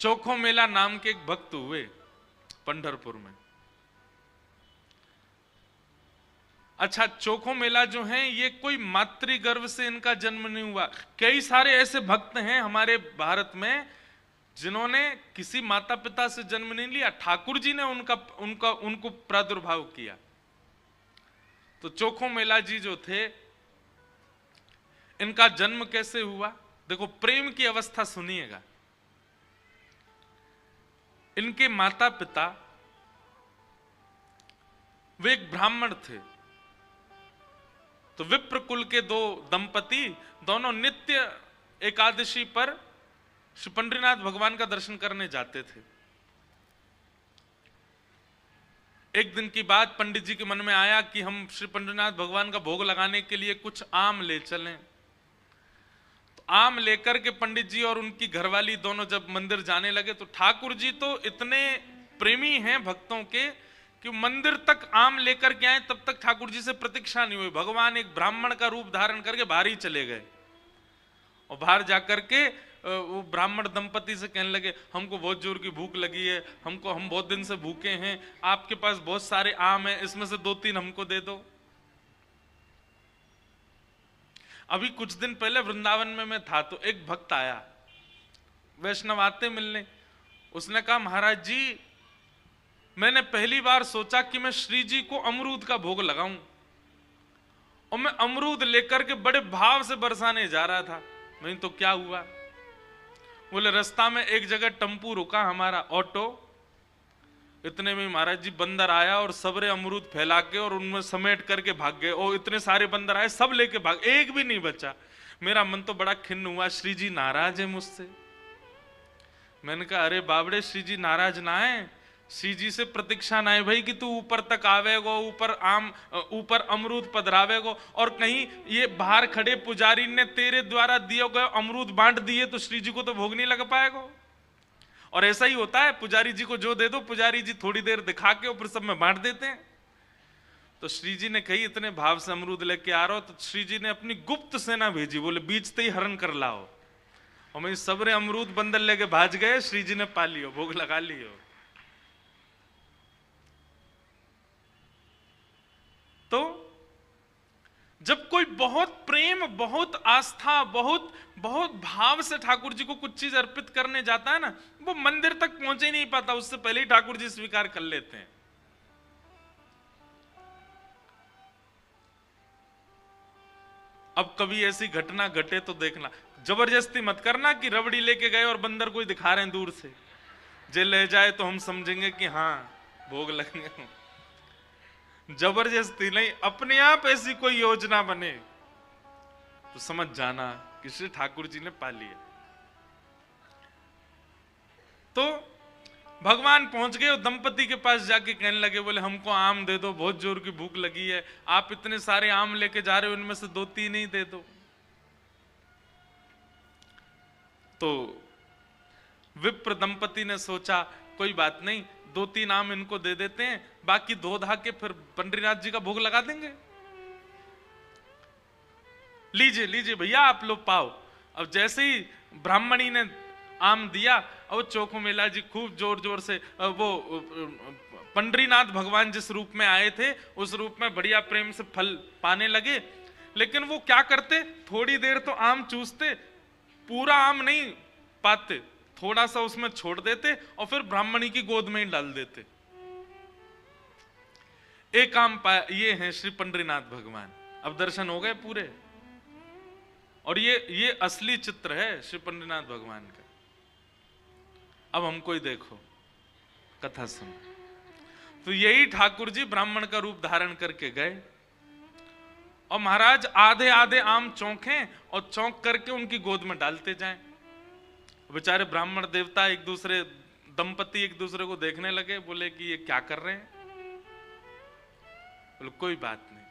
चोखो मेला नाम के एक भक्त हुए पंढरपुर में। अच्छा, चोखो मेला जो है ये कोई मातृगर्भ से इनका जन्म नहीं हुआ। कई सारे ऐसे भक्त हैं हमारे भारत में जिन्होंने किसी माता पिता से जन्म नहीं लिया, ठाकुर जी ने उनको प्रादुर्भाव किया। तो चोखो मेला जी जो थे, इनका जन्म कैसे हुआ? देखो, प्रेम की अवस्था सुनिएगा। इनके माता पिता वे एक ब्राह्मण थे। तो विप्र कुल के दो दंपति दोनों नित्य एकादशी पर श्री पंडरीनाथ भगवान का दर्शन करने जाते थे। एक दिन की बात, पंडित जी के मन में आया कि हम श्री पंडरीनाथ भगवान का भोग लगाने के लिए कुछ आम ले चलें। तो आम लेकर के पंडित जी और उनकी घरवाली दोनों जब मंदिर जाने लगे, तो ठाकुर जी तो इतने प्रेमी हैं भक्तों के कि मंदिर तक आम लेकर के आए, तब तक ठाकुर जी से प्रतीक्षा नहीं हुई। भगवान एक ब्राह्मण का रूप धारण करके बाहर ही चले गए और बाहर जाकर के वो ब्राह्मण दंपति से कहने लगे, हमको बहुत जोर की भूख लगी है, हम बहुत दिन से भूखे हैं, आपके पास बहुत सारे आम हैं, इसमें से 2-3 हमको दे दो। अभी कुछ दिन पहले वृंदावन में मैं था, तो एक भक्त आया, वैष्णव आते मिलने। उसने कहा, महाराज जी, मैंने पहली बार सोचा कि मैं श्री जी को अमरूद का भोग लगाऊं, और मैं अमरूद लेकर के बड़े भाव से बरसाने जा रहा था। नहीं तो क्या हुआ? बोले, रास्ता में एक जगह टम्पू रुका हमारा ऑटो, इतने में महाराज जी बंदर आया और सबरे अमरूद फैला के और उनमें समेट करके भाग गए। और इतने सारे बंदर आए, सब लेके भाग, एक भी नहीं बचा। मेरा मन तो बड़ा खिन्न हुआ, श्री जी नाराज है मुझसे। मैंने कहा, अरे बाबड़े, श्री जी नाराज ना है, श्री जी से प्रतीक्षा ना है भाई कि तू ऊपर तक आवेगो, ऊपर अमरूद पधरावेगो, और कहीं ये बाहर खड़े पुजारी ने तेरे द्वारा दिए गए अमरूद बांट दिए तो श्री जी को तो भोग नहीं लग पाएगा। और ऐसा ही होता है, पुजारी जी को जो दे दो, पुजारी जी थोड़ी देर दिखा के और फिर सब में बांट देते हैं। तो श्री जी ने कही, इतने भाव से अमरूद लेके आ रहा हो, तो श्री जी ने अपनी गुप्त सेना भेजी, बोले बीचते ही हरण कर लाओ। और मैं सबरे अमरूद बंदर लेके भाज गए, श्री जी ने पा लियो, भोग लगा लियो। तो जब कोई बहुत प्रेम, बहुत आस्था, बहुत बहुत भाव से ठाकुर जी को कुछ चीज अर्पित करने जाता है ना, वो मंदिर तक पहुंच ही नहीं पाता, उससे पहले ही ठाकुर जी स्वीकार कर लेते हैं। अब कभी ऐसी घटना घटे तो देखना, जबरदस्ती मत करना कि रबड़ी लेके गए और बंदर कोई दिखा रहे हैं दूर से, जे ले जाए तो हम समझेंगे कि हाँ भोग लगेंगे। जबरदस्ती नहीं, अपने आप ऐसी कोई योजना बने तो समझ जाना कि श्री ठाकुर जी ने पा लिया। तो भगवान पहुंच गए और दंपति के पास जाके कहने लगे, बोले हमको आम दे दो, बहुत जोर की भूख लगी है, आप इतने सारे आम लेके जा रहे हो, उनमें से 2-3 ही दे दो। तो विप्र दंपति ने सोचा, कोई बात नहीं, 2-3 आम इनको दे देते हैं, बाकी धो धा के फिर पंडरीनाथ जी का भोग लगा देंगे। लीजिए लीजिए भैया, आप लोग पाओ। अब जैसे ही ब्राह्मणी ने आम दिया, और चोखो मेला जी खूब जोर जोर से वो पंडरीनाथ भगवान जिस रूप में आए थे उस रूप में बढ़िया प्रेम से फल पाने लगे। लेकिन वो क्या करते, थोड़ी देर तो आम चूसते, पूरा आम नहीं पाते, थोड़ा सा उसमें छोड़ देते और फिर ब्राह्मणी की गोद में ही डाल देते। एक आम पाया, ये हैं श्री पंडरीनाथ भगवान। अब दर्शन हो गए पूरे, और ये असली चित्र है श्री पंडरीनाथ भगवान का। अब हमको ही देखो, कथा सुन। तो यही ठाकुर जी ब्राह्मण का रूप धारण करके गए, और महाराज आधे आधे आम चौंके और चौंक करके उनकी गोद में डालते जाएं। बेचारे ब्राह्मण देवता एक दूसरे, दंपति एक दूसरे को देखने लगे, बोले कि ये क्या कर रहे हैं? बोले कोई बात नहीं।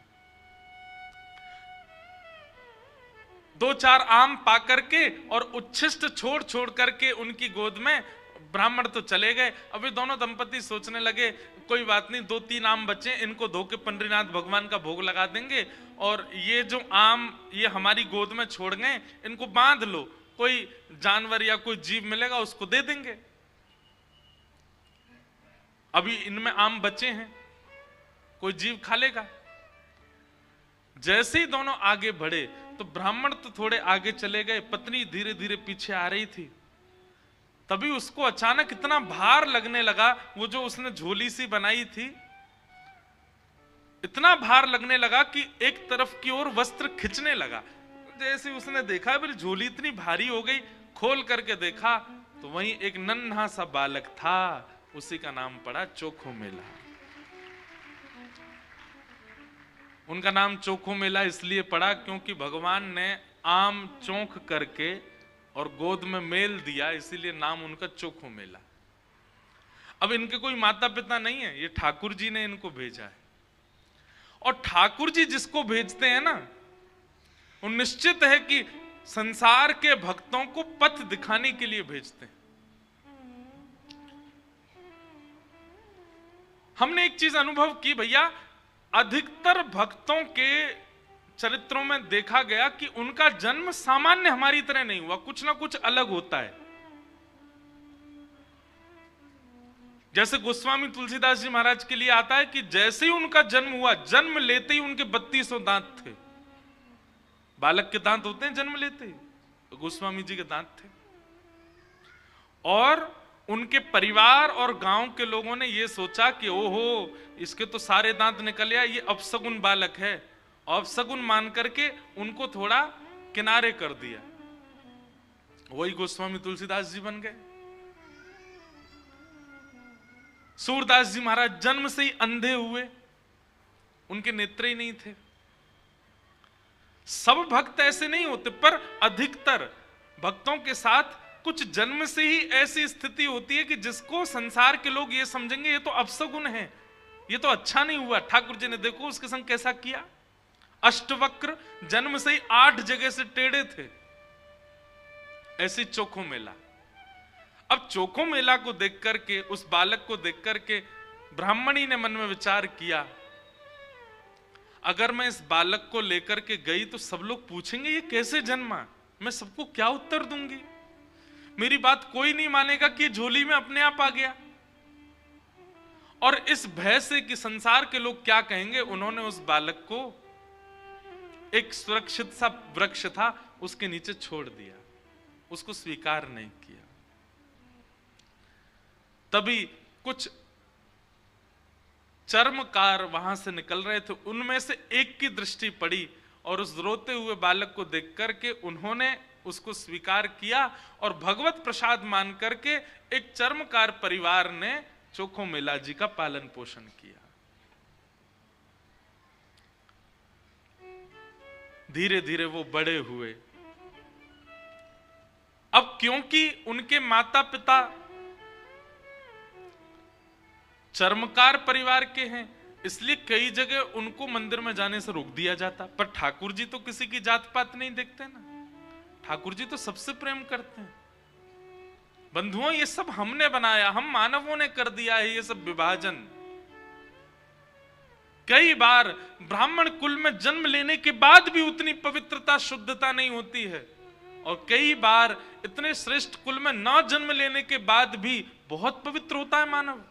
2-4 आम पा करके और उच्छिष्ट छोड़ छोड़ करके उनकी गोद में ब्राह्मण तो चले गए। अभी दोनों दंपति सोचने लगे, कोई बात नहीं, 2-3 आम बचे, इनको धो के पंडरीनाथ भगवान का भोग लगा देंगे, और ये जो आम ये हमारी गोद में छोड़ गए, इनको बांध लो, कोई जानवर या कोई जीव मिलेगा उसको दे देंगे। अभी इनमें आम बचे हैं, कोई जीव खा लेगा। जैसे ही दोनों आगे बढ़े तो ब्राह्मण तो थोड़े आगे चले गए, पत्नी धीरे धीरे पीछे आ रही थी। तभी उसको अचानक इतना भार लगने लगा, वो जो उसने झोली सी बनाई थी, इतना भार लगने लगा कि एक तरफ की ओर वस्त्र खिंचने लगा। जैसे उसने देखा मेरी झोली इतनी भारी हो गई, खोल करके देखा तो वहीं एक नन्हा सा बालक था, उसी का नाम पड़ा चोखो मेला। उनका नाम चोखो मेला इसलिए पड़ा क्योंकि भगवान ने आम चोख करके और गोद में मेल दिया, इसीलिए नाम उनका चोखो मेला। अब इनके कोई माता पिता नहीं है, ये ठाकुर जी ने इनको भेजा है। और ठाकुर जी जिसको भेजते हैं ना, वो निश्चित है कि संसार के भक्तों को पथ दिखाने के लिए भेजते हैं। हमने एक चीज अनुभव की भैया, अधिकतर भक्तों के चरित्रों में देखा गया कि उनका जन्म सामान्य हमारी तरह नहीं हुआ, कुछ ना कुछ अलग होता है। जैसे गोस्वामी तुलसीदास जी महाराज के लिए आता है कि जैसे ही उनका जन्म हुआ, जन्म लेते ही उनके 3200 दांत थे। बालक के दांत होते हैं जन्म लेते ही, तो गोस्वामी जी के दांत थे। और उनके परिवार और गांव के लोगों ने यह सोचा कि ओहो, इसके तो सारे दांत निकल आए, ये अपसगुन बालक है। अपसगुन मान करके उनको थोड़ा किनारे कर दिया। वही गोस्वामी तुलसीदास जी बन गए। सूरदास जी महाराज जन्म से ही अंधे हुए, उनके नेत्र ही नहीं थे। सब भक्त ऐसे नहीं होते, पर अधिकतर भक्तों के साथ कुछ जन्म से ही ऐसी स्थिति होती है कि जिसको संसार के लोग ये समझेंगे ये तो अपसगुन है, ये तो अच्छा नहीं हुआ। ठाकुर जी ने देखो उसके संग कैसा किया, अष्टवक्र, जन्म से ही 8 जगह से टेढ़े थे। ऐसी चोखो मेला। अब चोखो मेला को देख करके, उस बालक को देख करके ब्राह्मणी ने मन में विचार किया, अगर मैं इस बालक को लेकर के गई तो सब लोग पूछेंगे ये कैसे जन्मा, मैं सबको क्या उत्तर दूंगी? मेरी बात कोई नहीं मानेगा कि झोली में अपने आप आ गया। और इस भय से कि संसार के लोग क्या कहेंगे, उन्होंने उस बालक को एक सुरक्षित सा वृक्ष था उसके नीचे छोड़ दिया, उसको स्वीकार नहीं किया। तभी कुछ चर्मकार वहां से निकल रहे थे, उनमें से एक की दृष्टि पड़ी और उस रोते हुए बालक को देख करके उन्होंने उसको स्वीकार किया और भगवत प्रसाद मान करके एक चर्मकार परिवार ने चोखो मेला जी का पालन पोषण किया। धीरे धीरे वो बड़े हुए। अब क्योंकि उनके माता पिता चर्मकार परिवार के हैं, इसलिए कई जगह उनको मंदिर में जाने से रोक दिया जाता। पर ठाकुर जी तो किसी की जात पात नहीं देखते ना, ठाकुर जी तो सबसे प्रेम करते हैं। बंधुओं, ये सब हमने बनाया, हम मानवों ने कर दिया है ये सब विभाजन। कई बार ब्राह्मण कुल में जन्म लेने के बाद भी उतनी पवित्रता शुद्धता नहीं होती है, और कई बार इतने श्रेष्ठ कुल में न जन्म लेने के बाद भी बहुत पवित्र होता है मानव।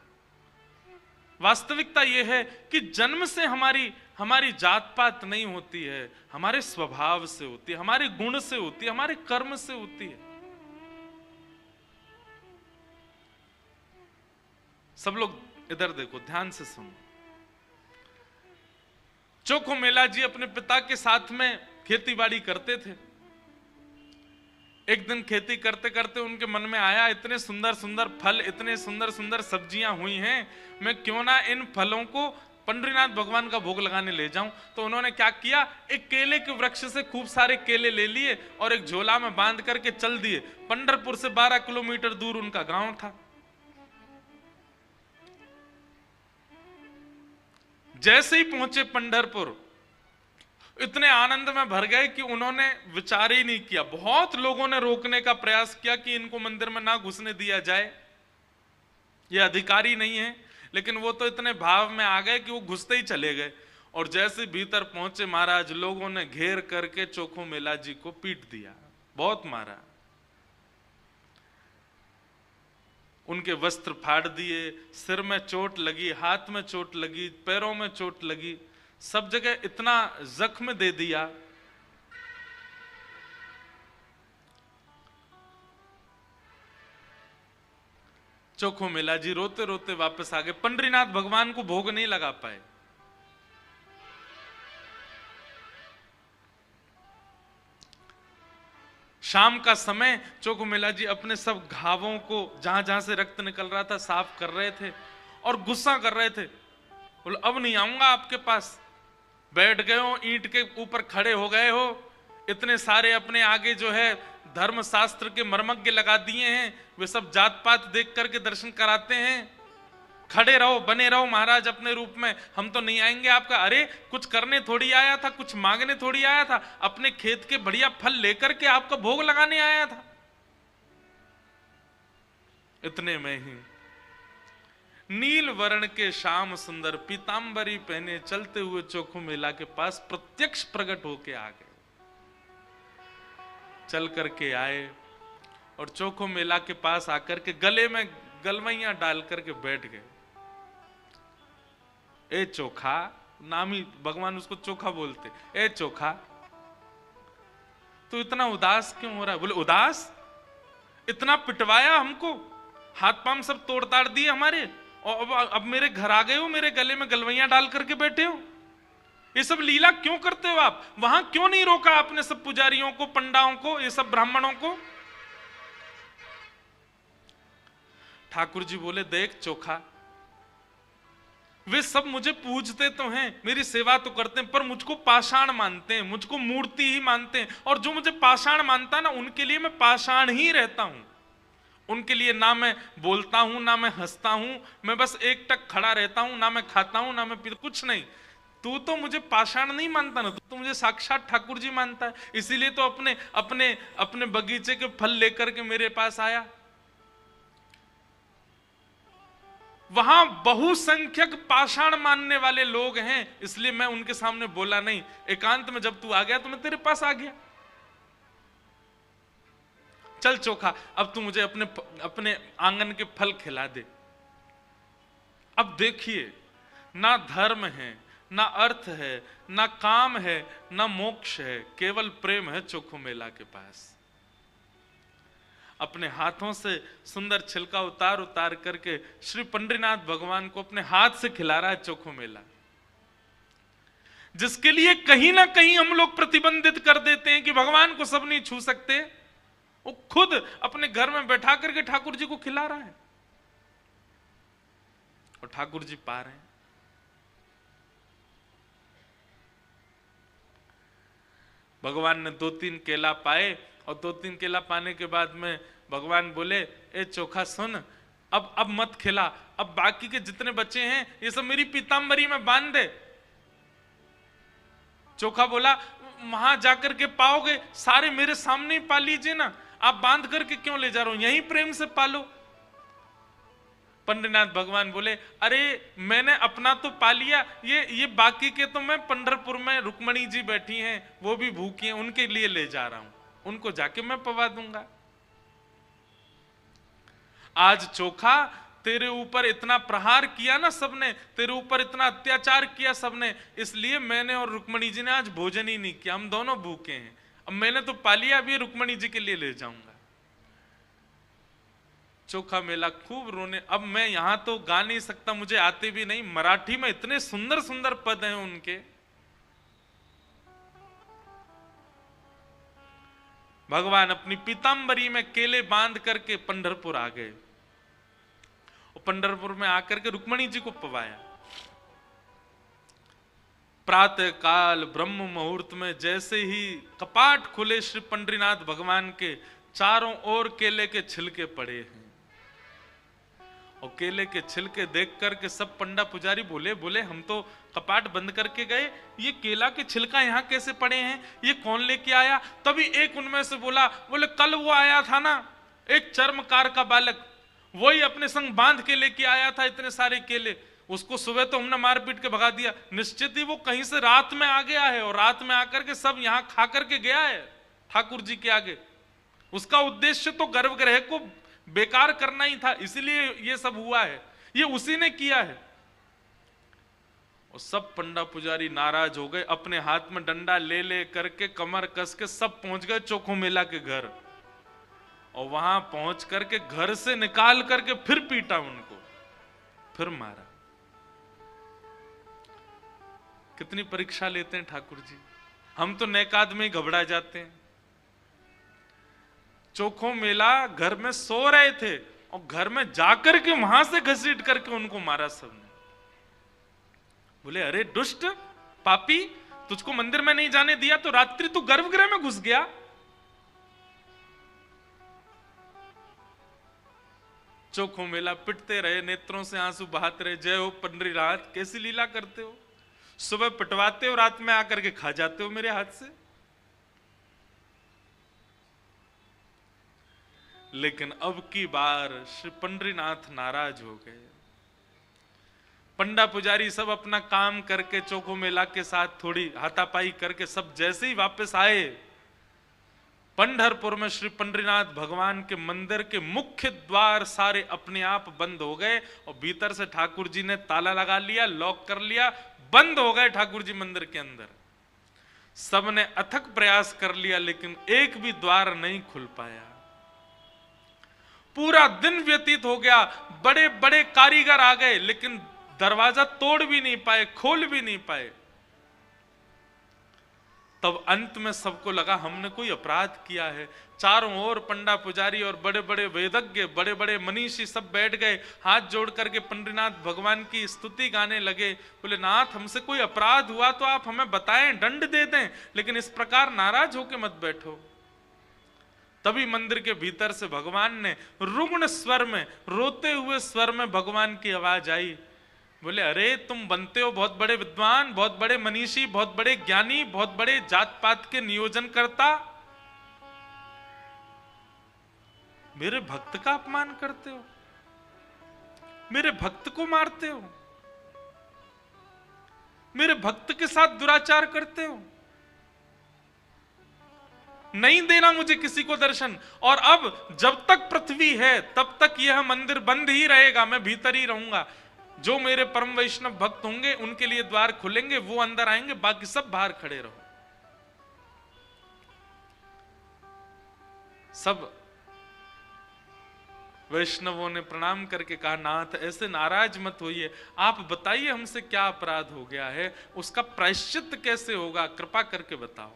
वास्तविकता यह है कि जन्म से हमारी जात पात नहीं होती है, हमारे स्वभाव से होती है, हमारे गुण से होती है, हमारे कर्म से होती है। सब लोग इधर देखो, ध्यान से सुनो। चोखो मेला जी अपने पिता के साथ में खेतीबाड़ी करते थे। एक दिन खेती करते करते उनके मन में आया, इतने सुंदर सुंदर फल, इतने सुंदर सुंदर सब्जियां हुई हैं, मैं क्यों ना इन फलों को पंडरीनाथ भगवान का भोग लगाने ले जाऊं। तो उन्होंने क्या किया, एक केले के वृक्ष से खूब सारे केले ले लिए और एक झोला में बांध करके चल दिए। पंढरपुर से 12 किलोमीटर दूर उनका गांव था। जैसे ही पहुंचे पंढरपुर, इतने आनंद में भर गए कि उन्होंने विचार ही नहीं किया। बहुत लोगों ने रोकने का प्रयास किया कि इनको मंदिर में ना घुसने दिया जाए, ये अधिकारी नहीं है, लेकिन वो तो इतने भाव में आ गए कि वो घुसते ही चले गए। और जैसे भीतर पहुंचे महाराज, लोगों ने घेर करके चोखो मेला जी को पीट दिया, बहुत मारा। उनके वस्त्र फाड़ दिए, सिर में चोट लगी, हाथ में चोट लगी, पैरों में चोट लगी, सब जगह इतना जख्म दे दिया। चोखो मेला जी रोते रोते वापस आ गए। पंडरीनाथ भगवान को भोग नहीं लगा पाए। शाम का समय चोखो मेला जी अपने सब घावों को, जहां जहां से रक्त निकल रहा था, साफ कर रहे थे और गुस्सा कर रहे थे। बोले अब नहीं आऊंगा आपके पास। बैठ गए हो, ईंट के ऊपर खड़े हो गए हो, इतने सारे अपने आगे जो है धर्म शास्त्र के मर्मज्ञ लगा दिए हैं, वे सब जात पात देख करके दर्शन कराते हैं। खड़े रहो, बने रहो महाराज अपने रूप में, हम तो नहीं आएंगे आपका। अरे कुछ करने थोड़ी आया था, कुछ मांगने थोड़ी आया था, अपने खेत के बढ़िया फल लेकर के आपका भोग लगाने आया था। इतने में ही नील वर्ण के श्याम सुंदर पीतांबरी पहने चलते हुए चोखो मेला के पास प्रत्यक्ष प्रकट होके आ गए। चल करके आए और चोखो मेला के पास आकर के गले में गलवैया डाल करके बैठ गए। ए चोखा, नाम ही भगवान उसको चोखा बोलते। ए चोखा, तू इतना उदास क्यों हो रहा है? बोले उदास? इतना पिटवाया हमको, हाथ पांव सब तोड़ ताड़ दिए हमारे, और अब मेरे घर आ गए हो, मेरे गले में गलवैया डाल करके बैठे हो। ये सब लीला क्यों करते हो आप? वहां क्यों नहीं रोका आपने सब पुजारियों को, पंडाओं को, ये सब ब्राह्मणों को? ठाकुर जी बोले देख चोखा, वे सब मुझे पूजते तो हैं, मेरी सेवा तो करते हैं, पर मुझको पाषाण मानते हैं, मुझको मूर्ति ही मानते हैं। और जो मुझे पाषाण मानता ना, उनके लिए मैं पाषाण ही रहता हूं। उनके लिए ना मैं बोलता हूं, ना मैं हंसता हूं, मैं बस एक टक खड़ा रहता हूं, ना मैं खाता हूं, ना मैं पीता, कुछ नहीं। तू तो मुझे पाषाण नहीं मानता ना, तू तो मुझे साक्षात ठाकुर जी मानता है। इसीलिए तो अपने अपने अपने बगीचे के फल लेकर के मेरे पास आया। वहां बहुसंख्यक पाषाण मानने वाले लोग हैं, इसलिए मैं उनके सामने बोला नहीं। एकांत में जब तू आ गया तो मैं तेरे पास आ गया। चल चोखा, अब तू मुझे अपने आंगन के फल खिला दे। अब देखिए, ना धर्म है, ना अर्थ है, ना काम है, ना मोक्ष है, केवल प्रेम है चोखो मेला के पास। अपने हाथों से सुंदर छिलका उतार उतार करके श्री पंडरीनाथ भगवान को अपने हाथ से खिला रहा है चोखो मेला, जिसके लिए कहीं ना कहीं हम लोग प्रतिबंधित कर देते हैं कि भगवान को सब नहीं छू सकते। वो खुद अपने घर में बैठा करके ठाकुर जी को खिला रहा है और ठाकुर जी पा रहे हैं। भगवान ने 2-3 केला पाए और 2-3 केला पाने के बाद में भगवान बोले ए चोखा सुन, अब मत खिला, अब बाकी के जितने बच्चे हैं ये सब मेरी पीतांबरी में बांध दे। चोखा बोला वहां जाकर के पाओगे, सारे मेरे सामने ही पा लीजिए ना, आप बांध करके क्यों ले जा रहे हो, यहीं प्रेम से पालो। पंडरीनाथ भगवान बोले अरे मैंने अपना तो पा लिया, ये बाकी के तो मैं पंढरपुर में रुक्मणी जी बैठी हैं, वो भी भूखी हैं, उनके लिए ले जा रहा हूं, उनको जाके मैं पवा दूंगा। आज चोखा तेरे ऊपर इतना प्रहार किया ना सबने, तेरे ऊपर इतना अत्याचार किया सबने, इसलिए मैंने और रुक्मणी जी ने आज भोजन ही नहीं किया, हम दोनों भूखे हैं। अब मैंने तो पा लिया, अभी रुक्मणी जी के लिए ले जाऊंगा। चोखा मेला खूब रोने। अब मैं यहां तो गा नहीं सकता, मुझे आते भी नहीं, मराठी में इतने सुंदर सुंदर पद हैं उनके। भगवान अपनी पीतांबरी में केले बांध करके पंढरपुर आ गए और पंढरपुर में आकर के रुक्मणी जी को पवाया। प्रातः काल ब्रह्म मुहूर्त में जैसे ही कपाट खुले, श्री पंडरीनाथ भगवान के चारों ओर केले के छिलके पड़े हैं और केले के छिलके देख करके सब पंडा पुजारी बोले हम तो कपाट बंद करके गए, ये केला के छिलका यहाँ कैसे पड़े हैं, ये कौन लेके आया? तभी एक उनमें से बोले कल वो आया था ना एक चर्मकार का बालक, वही अपने संग बांध के लेके आया था इतने सारे केले, उसको सुबह तो हमने मार पीट के भगा दिया, निश्चित ही वो कहीं से रात में आ गया है और रात में आकर के सब यहाँ खा करके गया है ठाकुर जी के आगे। उसका उद्देश्य तो गर्भगृह को बेकार करना ही था, इसलिए ये सब हुआ है, ये उसी ने किया है। और सब पंडा पुजारी नाराज हो गए, अपने हाथ में डंडा ले ले करके कमर कस के सब पहुंच गए चोखो मेला के घर, और वहां पहुंच करके घर से निकाल करके फिर पीटा उनको, फिर मारा। कितनी परीक्षा लेते हैं ठाकुर जी, हम तो नेकाद में घबरा जाते हैं। चोखो मेला घर में सो रहे थे और घर में जाकर के वहां से घसीट करके उनको मारा सबने। बोले अरे दुष्ट पापी, तुझको मंदिर में नहीं जाने दिया तो रात्रि तू गर्भगृह में घुस गया। चोखो मेला पिटते रहे, नेत्रों से आंसू बहाते रहे, जय हो पंडरीनाथ, कैसी लीला करते हो, सुबह पिटवाते हो, रात में आकर के खा जाते हो मेरे हाथ से। लेकिन अब की बार श्री पंडरीनाथ नाराज हो गए। पंडा पुजारी सब अपना काम करके चोखो मेला के साथ थोड़ी हाथापाई करके सब जैसे ही वापस आए, पंढरपुर में श्री पंडरीनाथ भगवान के मंदिर के मुख्य द्वार सारे अपने आप बंद हो गए और भीतर से ठाकुर जी ने ताला लगा लिया, लॉक कर लिया, बंद हो गए ठाकुर जी मंदिर के अंदर। सबने अथक प्रयास कर लिया लेकिन एक भी द्वार नहीं खुल पाया। पूरा दिन व्यतीत हो गया, बड़े बड़े कारीगर आ गए लेकिन दरवाजा तोड़ भी नहीं पाए, खोल भी नहीं पाए। तब अंत में सबको लगा हमने कोई अपराध किया है। चारों ओर पंडा पुजारी और बड़े बड़े वेदज्ञ, बड़े बड़े मनीषी सब बैठ गए, हाथ जोड़ करके पंडरीनाथ भगवान की स्तुति गाने लगे। बोले नाथ, हमसे कोई अपराध हुआ तो आप हमें बताएं, दंड दे दें, लेकिन इस प्रकार नाराज होकर मत बैठो। तभी मंदिर के भीतर से भगवान ने रुग्ण स्वर में, रोते हुए स्वर में भगवान की आवाज आई। बोले अरे तुम बनते हो बहुत बड़े विद्वान, बहुत बड़े मनीषी, बहुत बड़े ज्ञानी, बहुत बड़े जात पात के नियोजन करता, मेरे भक्त का अपमान करते हो, मेरे भक्त को मारते हो, मेरे भक्त के साथ दुराचार करते हो। नहीं देना मुझे किसी को दर्शन, और अब जब तक पृथ्वी है तब तक यह मंदिर बंद ही रहेगा, मैं भीतर ही रहूंगा। जो मेरे परम वैष्णव भक्त होंगे उनके लिए द्वार खुलेंगे, वो अंदर आएंगे, बाकी सब बाहर खड़े रहो। सब वैष्णवों ने प्रणाम करके कहा नाथ ऐसे नाराज मत होइए, आप बताइए हमसे क्या अपराध हो गया है, उसका प्रायश्चित कैसे होगा, कृपा करके बताओ।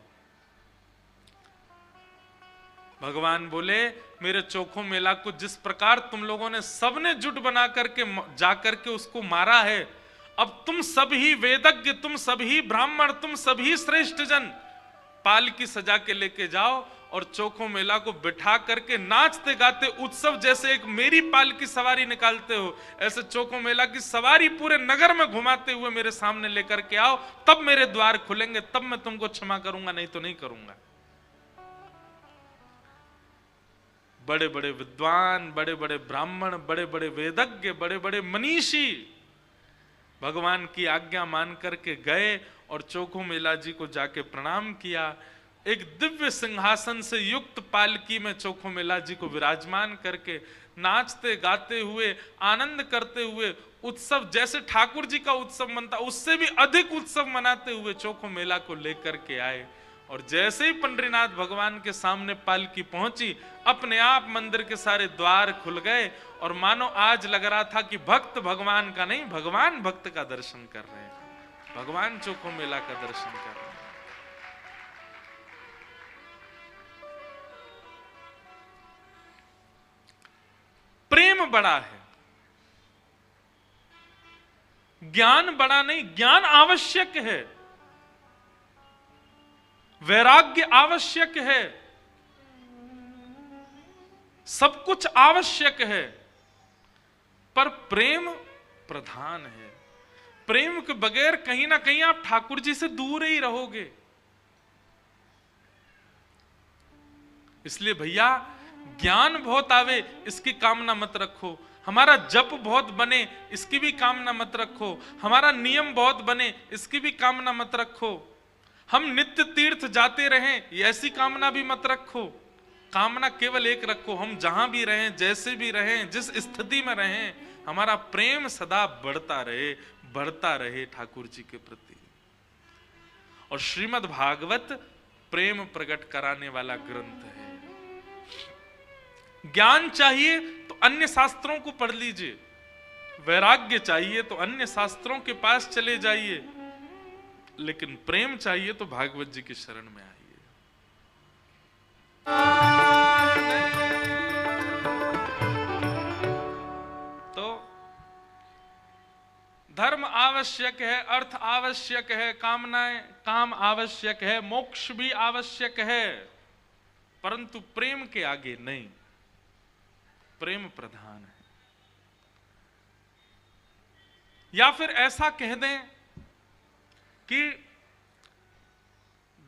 भगवान बोले मेरे चोखो मेला को जिस प्रकार तुम लोगों ने सबने जुट बना करके जाकर के उसको मारा है, अब तुम सभी वेदज्ञ, तुम सभी ब्राह्मण, तुम सभी श्रेष्ठ जन पालकी सजा के लेके जाओ और चोखो मेला को बिठा करके नाचते गाते उत्सव जैसे एक मेरी पालकी सवारी निकालते हो, ऐसे चोखो मेला की सवारी पूरे नगर में घुमाते हुए मेरे सामने लेकर के आओ, तब मेरे द्वार खुलेंगे, तब मैं तुमको क्षमा करूंगा, नहीं तो नहीं करूंगा। बड़े बड़े विद्वान, बड़े बड़े ब्राह्मण, बड़े बड़े वेदज्ञ, बड़े बड़े मनीषी भगवान की आज्ञा मान करके गए और चोखो मेला जी को जाके प्रणाम किया। एक दिव्य सिंहासन से युक्त पालकी में चोखो मेला जी को विराजमान करके नाचते गाते हुए, आनंद करते हुए, उत्सव जैसे ठाकुर जी का उत्सव मनता उससे भी अधिक उत्सव मनाते हुए चोखो मेला को लेकर के आए। और जैसे ही पंडरीनाथ भगवान के सामने पालकी पहुंची, अपने आप मंदिर के सारे द्वार खुल गए और मानो आज लग रहा था कि भक्त भगवान का नहीं, भगवान भक्त का दर्शन कर रहे हैं, भगवान चोखो मेला का दर्शन कर रहे हैं। प्रेम बड़ा है, ज्ञान बड़ा नहीं, ज्ञान आवश्यक है, वैराग्य आवश्यक है, सब कुछ आवश्यक है, पर प्रेम प्रधान है। प्रेम के बगैर कहीं ना कहीं आप ठाकुर जी से दूर ही रहोगे। इसलिए भैया ज्ञान बहुत आवे इसकी कामना मत रखो, हमारा जप बहुत बने इसकी भी कामना मत रखो, हमारा नियम बहुत बने इसकी भी कामना मत रखो, हम नित्य तीर्थ जाते रहें ऐसी कामना भी मत रखो। कामना केवल एक रखो, हम जहां भी रहें, जैसे भी रहें, जिस स्थिति में रहें, हमारा प्रेम सदा बढ़ता रहे ठाकुर जी के प्रति। और श्रीमद् भागवत प्रेम प्रकट कराने वाला ग्रंथ है। ज्ञान चाहिए तो अन्य शास्त्रों को पढ़ लीजिए, वैराग्य चाहिए तो अन्य शास्त्रों के पास चले जाइए, लेकिन प्रेम चाहिए तो भागवत जी की शरण में आइए। तो धर्म आवश्यक है, अर्थ आवश्यक है, काम आवश्यक है, मोक्ष भी आवश्यक है, परंतु प्रेम के आगे नहीं। प्रेम प्रधान है। या फिर ऐसा कह दें कि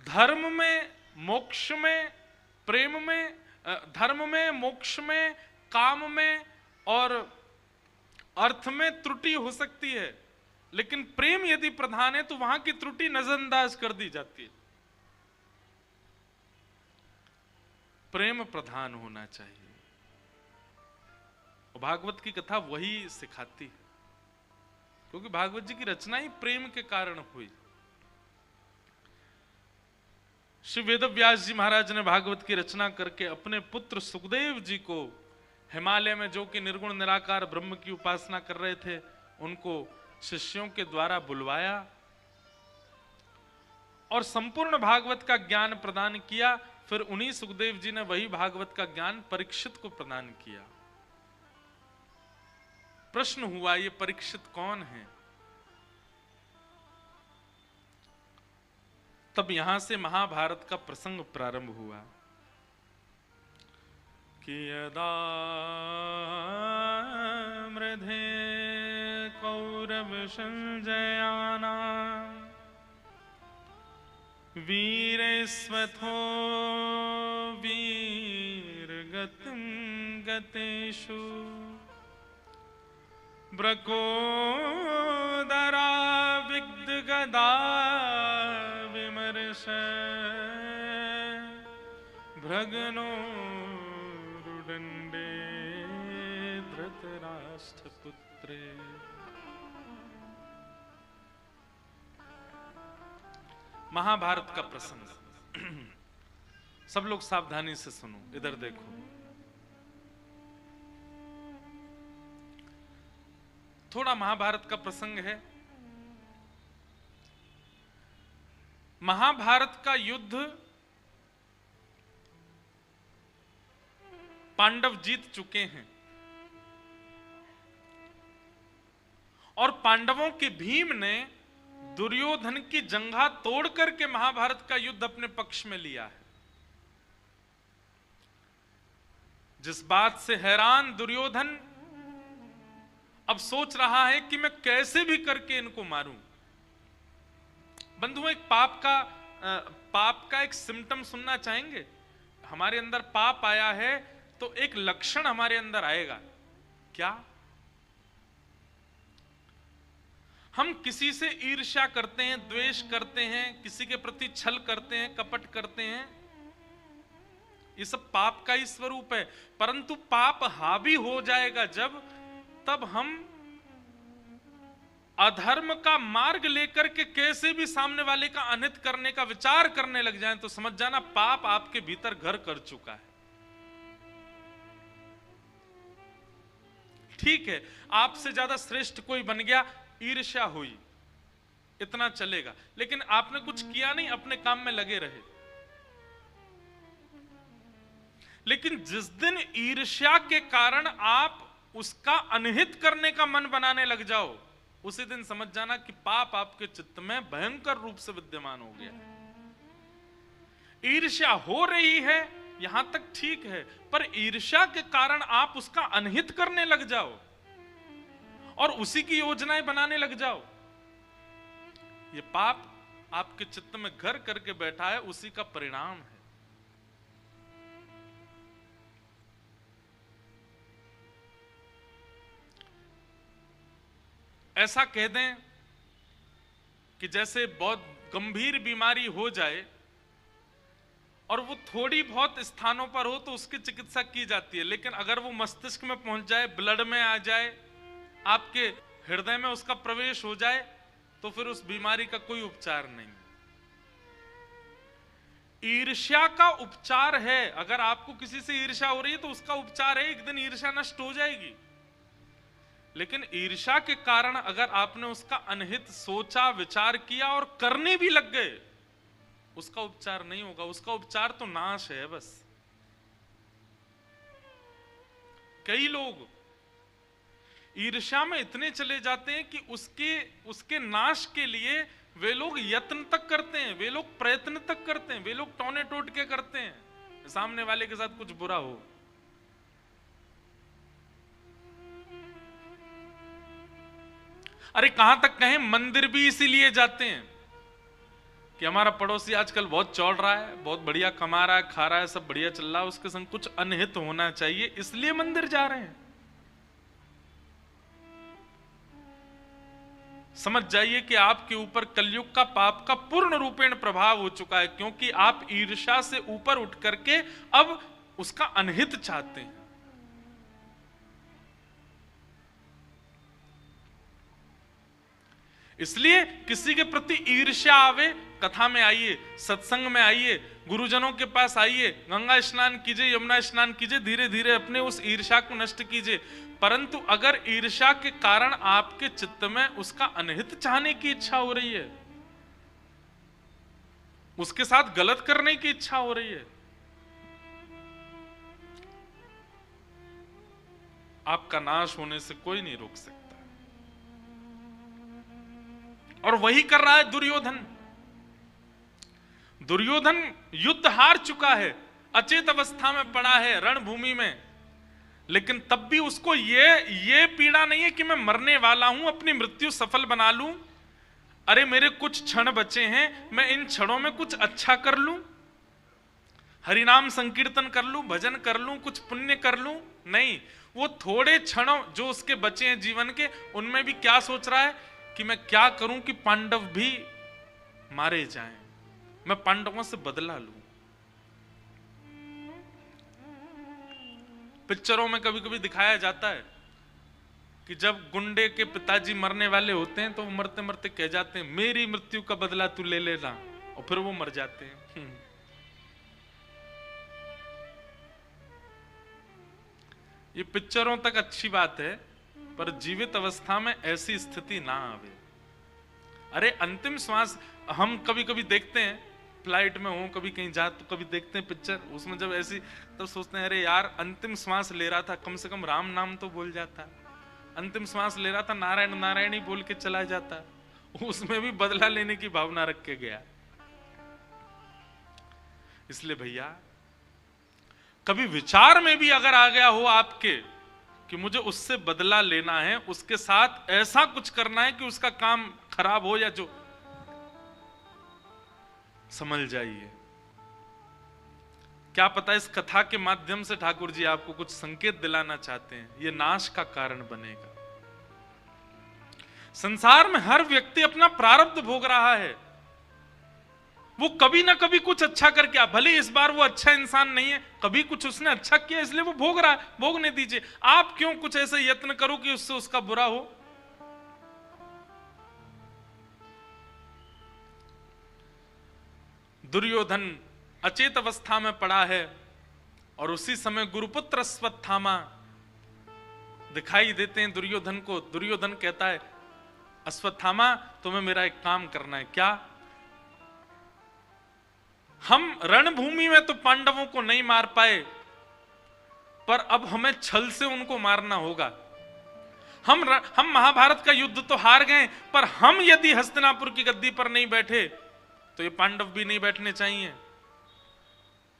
धर्म में, मोक्ष में, प्रेम में, धर्म में, मोक्ष में, काम में और अर्थ में त्रुटि हो सकती है, लेकिन प्रेम यदि प्रधान है तो वहां की त्रुटि नजरअंदाज कर दी जाती है। प्रेम प्रधान होना चाहिए। भागवत की कथा वही सिखाती है, क्योंकि भागवत जी की रचना ही प्रेम के कारण हुई। श्री वेदव्यास जी महाराज ने भागवत की रचना करके अपने पुत्र सुखदेव जी को हिमालय में, जो कि निर्गुण निराकार ब्रह्म की उपासना कर रहे थे, उनको शिष्यों के द्वारा बुलवाया और संपूर्ण भागवत का ज्ञान प्रदान किया। फिर उन्हीं सुखदेव जी ने वही भागवत का ज्ञान परीक्षित को प्रदान किया। प्रश्न हुआ, ये परीक्षित कौन है? तब यहां से महाभारत का प्रसंग प्रारंभ हुआ कि यदा मृधे कौरव संजयाना वीरेस्वथो वीरगतिं गतेषु ब्रकोदरा विद्गदा विमर्श भ्रगनो रुदंडे धृतराष्ट्रपुत्रे। महाभारत का प्रसंग। सब लोग सावधानी से सुनो, इधर देखो। थोड़ा महाभारत का प्रसंग है। महाभारत का युद्ध पांडव जीत चुके हैं और पांडवों के भीम ने दुर्योधन की जंघा तोड़ करके महाभारत का युद्ध अपने पक्ष में लिया है। जिस बात से हैरान दुर्योधन अब सोच रहा है कि मैं कैसे भी करके इनको मारूं। बंधुओं, एक पाप का एक सिम्टम सुनना चाहेंगे? हमारे अंदर पाप आया है तो एक लक्षण हमारे अंदर आएगा। क्या? हम किसी से ईर्ष्या करते हैं, द्वेष करते हैं, किसी के प्रति छल करते हैं, कपट करते हैं। ये सब पाप का ही स्वरूप है। परंतु पाप हावी हो जाएगा जब, तब हम अधर्म का मार्ग लेकर के कैसे भी सामने वाले का अनित करने का विचार करने लग जाएं, तो समझ जाना पाप आपके भीतर घर कर चुका है। ठीक है, आपसे ज्यादा श्रेष्ठ कोई बन गया, ईर्ष्या हुई, इतना चलेगा, लेकिन आपने कुछ किया नहीं, अपने काम में लगे रहे। लेकिन जिस दिन ईर्ष्या के कारण आप उसका अनहित करने का मन बनाने लग जाओ, उसी दिन समझ जाना कि पाप आपके चित्त में भयंकर रूप से विद्यमान हो गया। ईर्ष्या हो रही है यहां तक ठीक है, पर ईर्ष्या के कारण आप उसका अनहित करने लग जाओ और उसी की योजनाएं बनाने लग जाओ, ये पाप आपके चित्त में घर करके बैठा है, उसी का परिणाम है। ऐसा कह दें कि जैसे बहुत गंभीर बीमारी हो जाए और वो थोड़ी बहुत स्थानों पर हो तो उसकी चिकित्सा की जाती है, लेकिन अगर वो मस्तिष्क में पहुंच जाए, ब्लड में आ जाए, आपके हृदय में उसका प्रवेश हो जाए, तो फिर उस बीमारी का कोई उपचार नहीं। ईर्ष्या का उपचार है। अगर आपको किसी से ईर्ष्या हो रही है तो उसका उपचार है, एक दिन ईर्ष्या नष्ट हो जाएगी। लेकिन ईर्ष्या के कारण अगर आपने उसका अनहित सोचा, विचार किया और करने भी लग गए, उसका उपचार नहीं होगा। उसका उपचार तो नाश है बस। कई लोग ईर्ष्या में इतने चले जाते हैं कि उसके नाश के लिए वे लोग यत्न तक करते हैं, वे लोग प्रयत्न तक करते हैं, वे लोग टौने टोट के करते हैं सामने वाले के साथ कुछ बुरा हो। अरे कहां तक कहें, मंदिर भी इसीलिए जाते हैं कि हमारा पड़ोसी आजकल बहुत चौड़ रहा है, बहुत बढ़िया कमा रहा है, खा रहा है, सब बढ़िया चल रहा है, उसके संग कुछ अनहित होना चाहिए, इसलिए मंदिर जा रहे हैं। समझ जाइए कि आपके ऊपर कलयुग का पाप का पूर्ण रूपेण प्रभाव हो चुका है, क्योंकि आप ईर्ष्या से ऊपर उठ करके अब उसका अनहित चाहते हैं। इसलिए किसी के प्रति ईर्ष्या आवे, कथा में आइए, सत्संग में आइए, गुरुजनों के पास आइए, गंगा स्नान कीजिए, यमुना स्नान कीजिए, धीरे धीरे अपने उस ईर्ष्या को नष्ट कीजिए। परंतु अगर ईर्ष्या के कारण आपके चित्त में उसका अनहित चाहने की इच्छा हो रही है, उसके साथ गलत करने की इच्छा हो रही है, आपका नाश होने से कोई नहीं रोक सकता। और वही कर रहा है दुर्योधन। दुर्योधन युद्ध हार चुका है, अचेत अवस्था में पड़ा है रणभूमि में, लेकिन तब भी उसको ये पीड़ा नहीं है कि मैं मरने वाला हूं, अपनी मृत्यु सफल बना लूं। अरे मेरे कुछ क्षण बचे हैं, मैं इन क्षणों में कुछ अच्छा कर लूं, हरिनाम संकीर्तन कर लूं, भजन कर लूं, कुछ पुण्य कर लूं। नहीं, वो थोड़े क्षणों जो उसके बचे हैं जीवन के, उनमें भी क्या सोच रहा है कि मैं क्या करूं कि पांडव भी मारे जाएं, मैं पांडवों से बदला लूं। पिक्चरों में कभी कभी दिखाया जाता है कि जब गुंडे के पिताजी मरने वाले होते हैं तो वो मरते मरते कह जाते हैं, मेरी मृत्यु का बदला तू ले लेना, और फिर वो मर जाते हैं। ये पिक्चरों तक अच्छी बात है, पर जीवित अवस्था में ऐसी स्थिति ना आवे। अरे अंतिम श्वास हम कभी कभी देखते हैं, फ्लाइट में हो, कभी कहीं जा तो कभी देखते हैं पिक्चर, उसमें जब ऐसी तब सोचते हैं, अरे यार अंतिम श्वास ले रहा था, कम से कम राम नाम तो बोल जाता, अंतिम श्वास ले रहा था, नारायण नारायण ही बोल के चला जाता, उसमें भी बदला लेने की भावना रख के गया। इसलिए भैया कभी विचार में भी अगर आ गया हो आपके कि मुझे उससे बदला लेना है, उसके साथ ऐसा कुछ करना है कि उसका काम खराब हो, या जो, समझ जाइए, क्या पता इस कथा के माध्यम से ठाकुर जी आपको कुछ संकेत दिलाना चाहते हैं, ये नाश का कारण बनेगा। संसार में हर व्यक्ति अपना प्रारब्ध भोग रहा है, वो कभी ना कभी कुछ अच्छा करके आ, भले इस बार वो अच्छा इंसान नहीं है, कभी कुछ उसने अच्छा किया इसलिए वो भोग रहा है, भोगने दीजिए। आप क्यों कुछ ऐसे यत्न करो कि उससे उसका बुरा हो। दुर्योधन अचेत अवस्था में पड़ा है और उसी समय गुरुपुत्र अश्वत्थामा दिखाई देते हैं दुर्योधन को। दुर्योधन कहता है, अश्वत्थामा तुम्हें मेरा एक काम करना है। क्या? हम रणभूमि में तो पांडवों को नहीं मार पाए, पर अब हमें छल से उनको मारना होगा। हम महाभारत का युद्ध तो हार गए, पर हम यदि हस्तिनापुर की गद्दी पर नहीं बैठे तो ये पांडव भी नहीं बैठने चाहिए।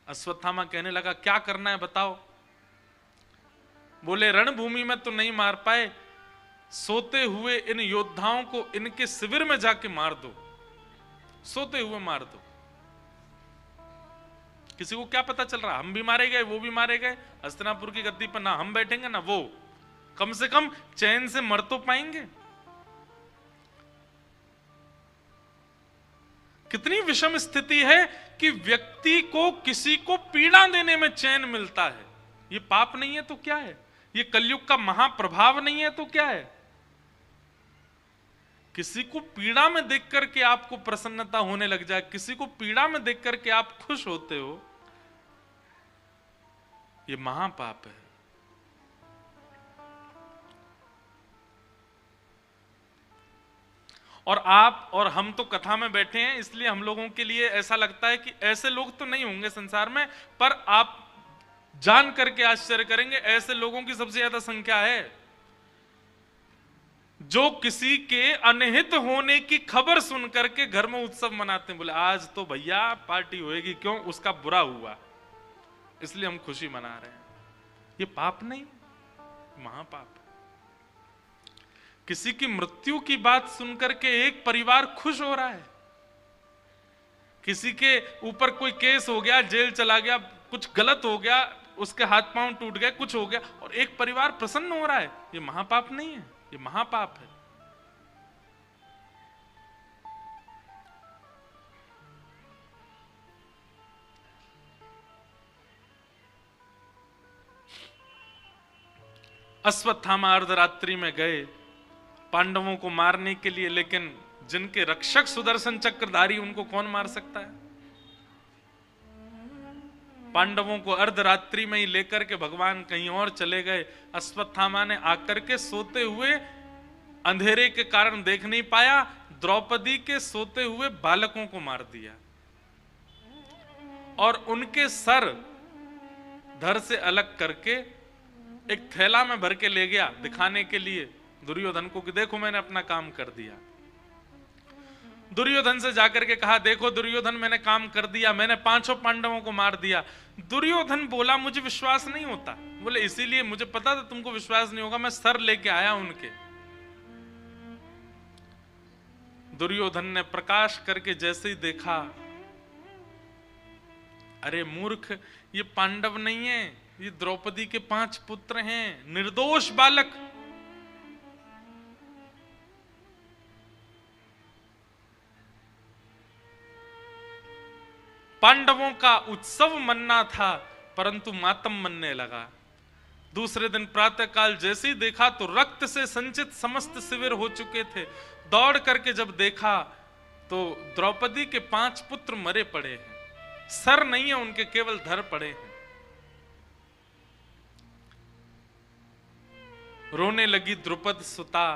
अश्वत्थामा कहने लगा, क्या करना है बताओ। बोले, रणभूमि में तो नहीं मार पाए, सोते हुए इन योद्धाओं को इनके शिविर में जाके मार दो, सोते हुए मार दो। किसी को क्या पता चल रहा, हम भी मारे गए, वो भी मारे गए, हस्तिनापुर की गद्दी पर ना हम बैठेंगे ना वो, कम से कम चैन से मर तो पाएंगे। कितनी विषम स्थिति है कि व्यक्ति को किसी को पीड़ा देने में चैन मिलता है, ये पाप नहीं है तो क्या है? ये कलयुग का महाप्रभाव नहीं है तो क्या है? किसी को पीड़ा में देख करके आपको प्रसन्नता होने लग जाए, किसी को पीड़ा में देख करके आप खुश होते हो, ये महापाप है। और आप और हम तो कथा में बैठे हैं, इसलिए हम लोगों के लिए ऐसा लगता है कि ऐसे लोग तो नहीं होंगे संसार में, पर आप जान करके आश्चर्य करेंगे, ऐसे लोगों की सबसे ज्यादा संख्या है जो किसी के अनहित होने की खबर सुन करके घर में उत्सव मनाते हैं। बोले आज तो भैया पार्टी होएगी, क्यों? उसका बुरा हुआ इसलिए हम खुशी मना रहे हैं। ये पाप नहीं, महापाप। किसी की मृत्यु की बात सुनकर के एक परिवार खुश हो रहा है, किसी के ऊपर कोई केस हो गया, जेल चला गया, कुछ गलत हो गया, उसके हाथ पांव टूट गए, कुछ हो गया, और एक परिवार प्रसन्न हो रहा है, ये महापाप नहीं है, ये महापाप है। अश्वत्थामा अर्धरात्रि में गए पांडवों को मारने के लिए, लेकिन जिनके रक्षक सुदर्शन चक्रधारी, उनको कौन मार सकता है? पांडवों को अर्धरात्रि में ही लेकर के भगवान कहीं और चले गए। अश्वत्थामा ने आकर के सोते हुए, अंधेरे के कारण देख नहीं पाया, द्रौपदी के सोते हुए बालकों को मार दिया और उनके सर धड़ से अलग करके एक थैला में भर के ले गया, दिखाने के लिए दुर्योधन को कि देखो मैंने अपना काम कर दिया। दुर्योधन से जाकर के कहा, देखो दुर्योधन मैंने काम कर दिया, मैंने 5 पांडवों को मार दिया। दुर्योधन बोला मुझे विश्वास नहीं होता। बोले इसीलिए मुझे पता था तुमको विश्वास नहीं होगा, मैं सर लेके आया उनके। दुर्योधन ने प्रकाश करके जैसे ही देखा, अरे मूर्ख, ये पांडव नहीं है, ये द्रौपदी के 5 पुत्र हैं, निर्दोष बालक। पांडवों का उत्सव मनना था, परंतु मातम मनने लगा। दूसरे दिन प्रातःकाल जैसे ही देखा तो रक्त से संचित समस्त शिविर हो चुके थे। दौड़ करके जब देखा तो द्रौपदी के 5 पुत्र मरे पड़े हैं, सर नहीं है उनके, केवल धड़ पड़े हैं। रोने लगी द्रुपद सुता,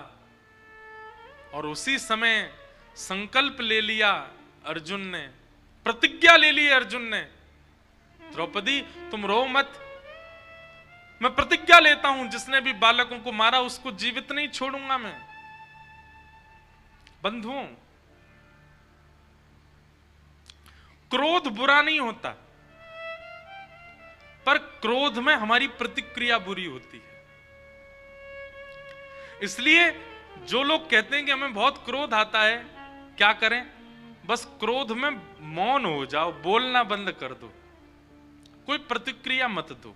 और उसी समय संकल्प ले लिया अर्जुन ने, प्रतिज्ञा ले ली अर्जुन ने, द्रौपदी तुम रो मत, मैं प्रतिज्ञा लेता हूं जिसने भी बालकों को मारा उसको जीवित नहीं छोड़ूंगा मैं। बंधुओं, क्रोध बुरा नहीं होता, पर क्रोध में हमारी प्रतिक्रिया बुरी होती है। इसलिए जो लोग कहते हैं कि हमें बहुत क्रोध आता है, क्या करें? बस क्रोध में मौन हो जाओ, बोलना बंद कर दो, कोई प्रतिक्रिया मत दो।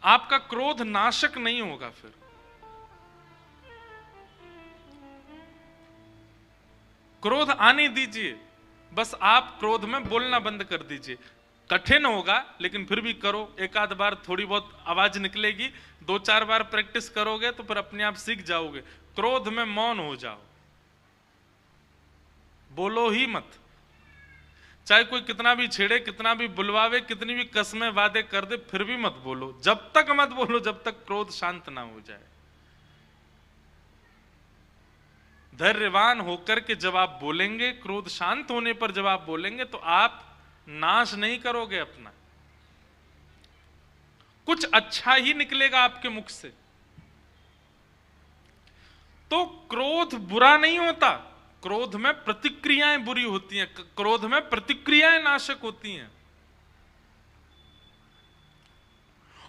आपका क्रोध नाशक नहीं होगा। फिर क्रोध आने दीजिए, बस आप क्रोध में बोलना बंद कर दीजिए। कठिन होगा लेकिन फिर भी करो, एक आध बार थोड़ी बहुत आवाज निकलेगी, 2-4 बार प्रैक्टिस करोगे तो फिर अपने आप सीख जाओगे। क्रोध में मौन हो जाओ, बोलो ही मत। चाहे कोई कितना भी छेड़े, कितना भी बुलवावे, कितनी भी कस्में वादे कर दे, फिर भी मत बोलो। जब तक मत बोलो जब तक क्रोध शांत ना हो जाए। धैर्यवान होकर के जब आप बोलेंगे, क्रोध शांत होने पर जब आप बोलेंगे, तो आप नाश नहीं करोगे अपना, कुछ अच्छा ही निकलेगा आपके मुख से। तो क्रोध बुरा नहीं होता, क्रोध में प्रतिक्रियाएं बुरी होती हैं, क्रोध में प्रतिक्रियाएं नाशक होती हैं।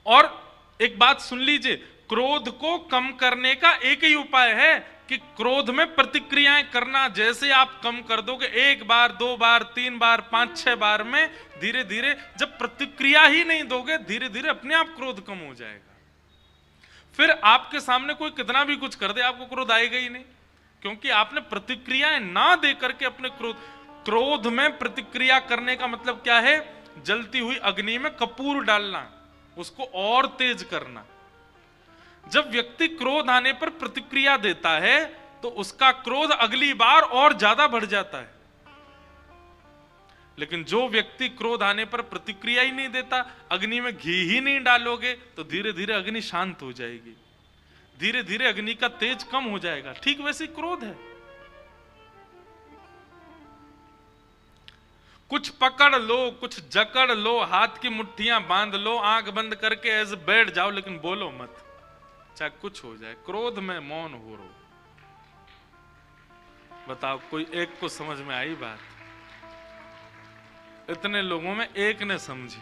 और एक बात सुन लीजिए, क्रोध को कम करने का एक ही उपाय है कि क्रोध में प्रतिक्रियाएं करना। जैसे आप कम कर दोगे, 1 बार 2 बार 3 बार 5-6 बार में, धीरे धीरे जब प्रतिक्रिया ही नहीं दोगे, धीरे धीरे अपने आप क्रोध कम हो जाएगा। फिर आपके सामने कोई कितना भी कुछ कर दे, आपको क्रोध आएगा ही नहीं, क्योंकि आपने प्रतिक्रियाएं ना दे करके अपने क्रोध। क्रोध में प्रतिक्रिया करने का मतलब क्या है? जलती हुई अग्नि में कपूर डालना, उसको और तेज करना। जब व्यक्ति क्रोध आने पर प्रतिक्रिया देता है तो उसका क्रोध अगली बार और ज्यादा बढ़ जाता है। लेकिन जो व्यक्ति क्रोध आने पर प्रतिक्रिया ही नहीं देता, अग्नि में घी ही नहीं डालोगे, तो धीरे धीरे अग्नि शांत हो जाएगी, धीरे धीरे अग्नि का तेज कम हो जाएगा। ठीक वैसे क्रोध है। कुछ पकड़ लो, कुछ जकड़ लो, हाथ की मुट्ठियां बांध लो, आंख बंद करके ऐसे बैठ जाओ, लेकिन बोलो मत, चाहे कुछ हो जाए। क्रोध में मौन हो रो। बताओ, कोई एक को समझ में आई बात? इतने लोगों में एक ने समझी।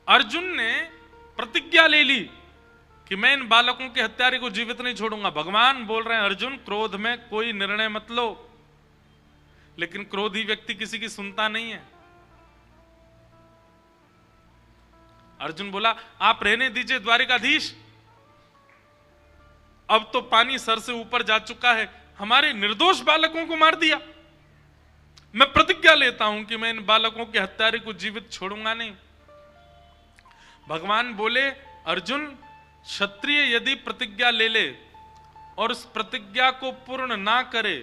अर्जुन ने प्रतिज्ञा ले ली कि मैं इन बालकों के हत्यारे को जीवित नहीं छोड़ूंगा। भगवान बोल रहे हैं, अर्जुन क्रोध में कोई निर्णय मत लो। लेकिन क्रोधी व्यक्ति किसी की सुनता नहीं है। अर्जुन बोला, आप रहने दीजिए द्वारिकाधीश, अब तो पानी सर से ऊपर जा चुका है, हमारे निर्दोष बालकों को मार दिया। मैं प्रतिज्ञा लेता हूं कि मैं इन बालकों के हत्यारे को जीवित छोड़ूंगा नहीं। भगवान बोले, अर्जुन, क्षत्रिय यदि प्रतिज्ञा ले ले और उस प्रतिज्ञा को पूर्ण ना करे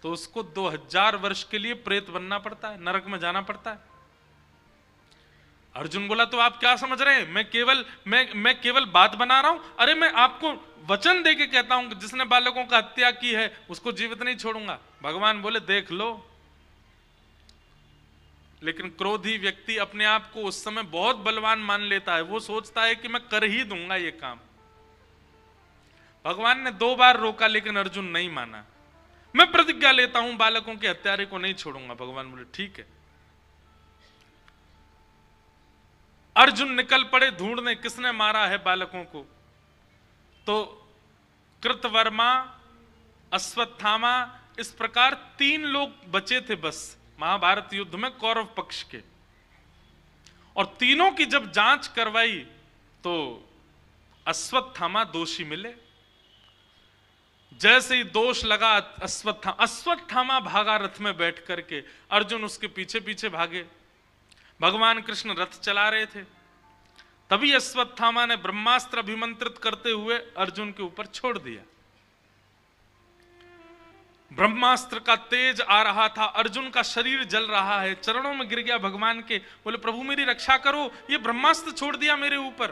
तो उसको 2000 वर्ष के लिए प्रेत बनना पड़ता है, नरक में जाना पड़ता है। अर्जुन बोला, तो आप क्या समझ रहे हैं? मैं केवल बात बना रहा हूं? अरे मैं आपको वचन देके कहता हूं कि जिसने बालकों का हत्या की है उसको जीवित नहीं छोड़ूंगा। भगवान बोले, देख लो। लेकिन क्रोधी व्यक्ति अपने आप को उस समय बहुत बलवान मान लेता है। वो सोचता है कि मैं कर ही दूंगा ये काम। भगवान ने 2 बार रोका, लेकिन अर्जुन नहीं माना। मैं प्रतिज्ञा लेता हूं, बालकों के हत्यारे को नहीं छोड़ूंगा। भगवान बोले, ठीक है। अर्जुन निकल पड़े ढूंढने, किसने मारा है बालकों को। तो कृतवर्मा, अश्वत्थामा, इस प्रकार 3 लोग बचे थे बस महाभारत युद्ध में कौरव पक्ष के। और तीनों की जब जांच करवाई तो अश्वत्थामा दोषी मिले। जैसे ही दोष लगा अश्वत्थामा भागा रथ में बैठ करके, अर्जुन उसके पीछे पीछे भागे। भगवान कृष्ण रथ चला रहे थे, तभी अश्वत्थामा ने ब्रह्मास्त्र अभिमंत्रित करते हुए अर्जुन के ऊपर छोड़ दिया। ब्रह्मास्त्र का तेज आ रहा था, अर्जुन का शरीर जल रहा है, चरणों में गिर गया भगवान के, बोले, प्रभु मेरी रक्षा करो, ये ब्रह्मास्त्र छोड़ दिया मेरे ऊपर।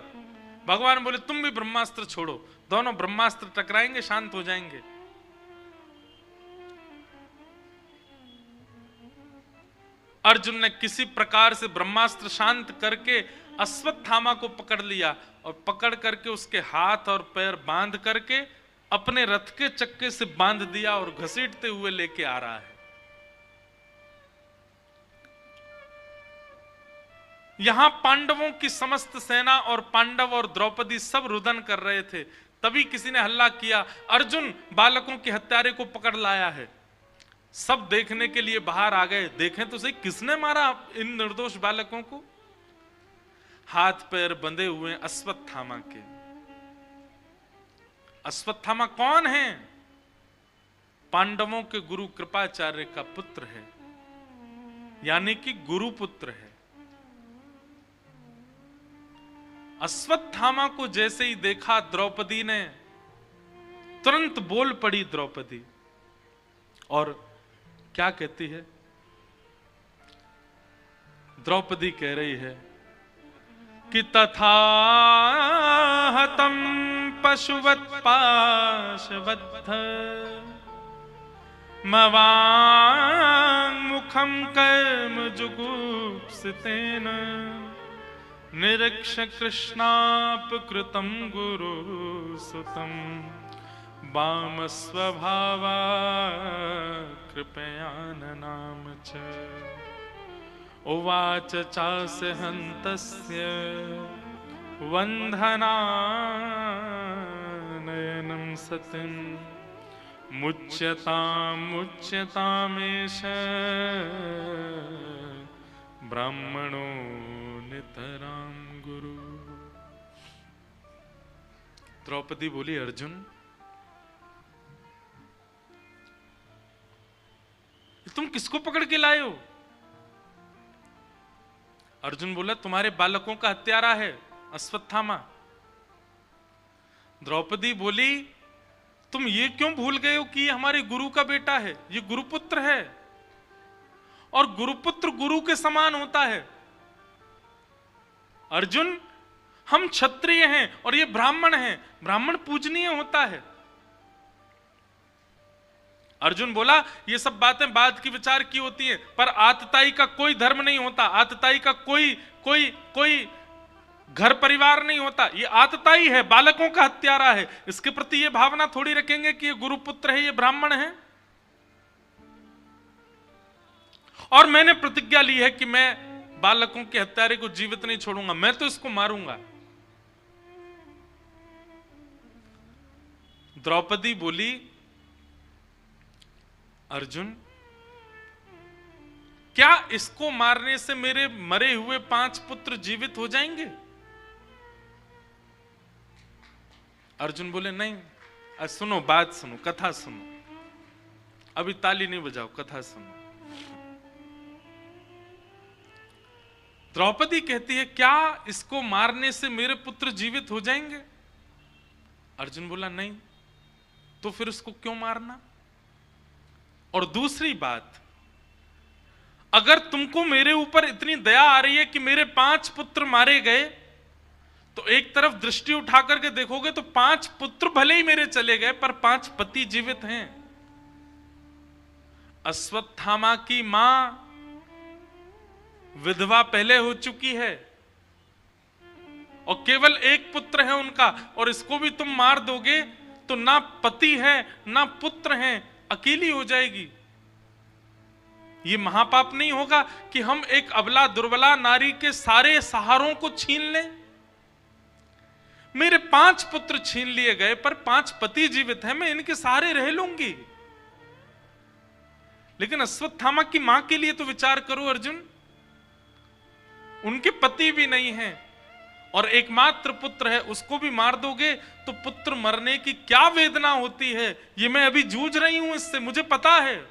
भगवान बोले, तुम भी ब्रह्मास्त्र छोड़ो। दोनों ब्रह्मास्त्र टकराएंगे, शांत हो जाएंगे। अर्जुन ने किसी प्रकार से ब्रह्मास्त्र शांत करके अश्वत्थामा को पकड़ लिया और पकड़ करके उसके हाथ और पैर बांध करके अपने रथ के चक्के से बांध दिया और घसीटते हुए लेके आ रहा है। यहां पांडवों की समस्त सेना और पांडव और द्रौपदी सब रुदन कर रहे थे। तभी किसी ने हल्ला किया, अर्जुन बालकों के हत्यारे को पकड़ लाया है। सब देखने के लिए बाहर आ गए। देखें तो सही, किसने मारा इन निर्दोष बालकों को? हाथ पैर बंधे हुए अश्वत्थामा के। अश्वत्थामा कौन है? पांडवों के गुरु कृपाचार्य का पुत्र है, यानी कि गुरु पुत्र है। अश्वत्थामा को जैसे ही देखा द्रौपदी ने, तुरंत बोल पड़ी द्रौपदी और क्या कहती है? द्रौपदी कह रही है कि तथा हतम पशुवत् पाशबद्ध मवांग मुखम कर्म जुगुप्सितेन निरीक्ष कृष्णापकृतं गुरु सुतं वाम स्वभावा कृपयाननाम च उवाच चास्य हन्तस्य वन्धनानयनं सतिं मुच्यतामेष ब्राह्मणो नितरां गुरु। द्रौपदी बोली, अर्जुन तुम किसको पकड़ के लाए हो? अर्जुन बोला, तुम्हारे बालकों का हत्यारा है अश्वत्थामा। द्रौपदी बोली, तुम ये क्यों भूल गए हो कि ये हमारे गुरु का बेटा है, ये गुरुपुत्र है और गुरुपुत्र गुरु के समान होता है। अर्जुन, हम क्षत्रिय हैं और ये ब्राह्मण हैं, ब्राह्मण पूजनीय होता है। अर्जुन बोला, ये सब बातें बाद की विचार की होती हैं, पर आतताई का कोई धर्म नहीं होता, आतताई का कोई कोई कोई घर परिवार नहीं होता, ये आतताई है, बालकों का हत्यारा है। इसके प्रति ये भावना थोड़ी रखेंगे कि ये गुरुपुत्र है, ये ब्राह्मण है। और मैंने प्रतिज्ञा ली है कि मैं बालकों के हत्यारे को जीवित नहीं छोड़ूंगा, मैं तो इसको मारूंगा। द्रौपदी बोली, अर्जुन, क्या इसको मारने से मेरे मरे हुए 5 पुत्र जीवित हो जाएंगे? अर्जुन बोले, नहीं। सुनो, बात सुनो, कथा सुनो, अभी ताली नहीं बजाओ, कथा सुनो। द्रौपदी कहती है, क्या इसको मारने से मेरे पुत्र जीवित हो जाएंगे? अर्जुन बोला, नहीं। तो फिर उसको क्यों मारना? और दूसरी बात, अगर तुमको मेरे ऊपर इतनी दया आ रही है कि मेरे 5 पुत्र मारे गए, तो एक तरफ दृष्टि उठा करके देखोगे तो 5 पुत्र भले ही मेरे चले गए, पर 5 पति जीवित हैं। अश्वत्थामा की मां विधवा पहले हो चुकी है और केवल एक पुत्र है उनका, और इसको भी तुम मार दोगे तो ना पति है ना पुत्र है, अकेली हो जाएगी। ये महापाप नहीं होगा कि हम एक अबला दुर्बला नारी के सारे सहारों को छीन लें? मेरे 5 पुत्र छीन लिए गए, पर 5 पति जीवित हैं, मैं इनके सहारे रह लूंगी। लेकिन अश्वत्थामा की मां के लिए तो विचार करो अर्जुन, उनके पति भी नहीं हैं और एकमात्र पुत्र है, उसको भी मार दोगे तो पुत्र मरने की क्या वेदना होती है, ये मैं अभी जूझ रही हूं इससे, मुझे पता है।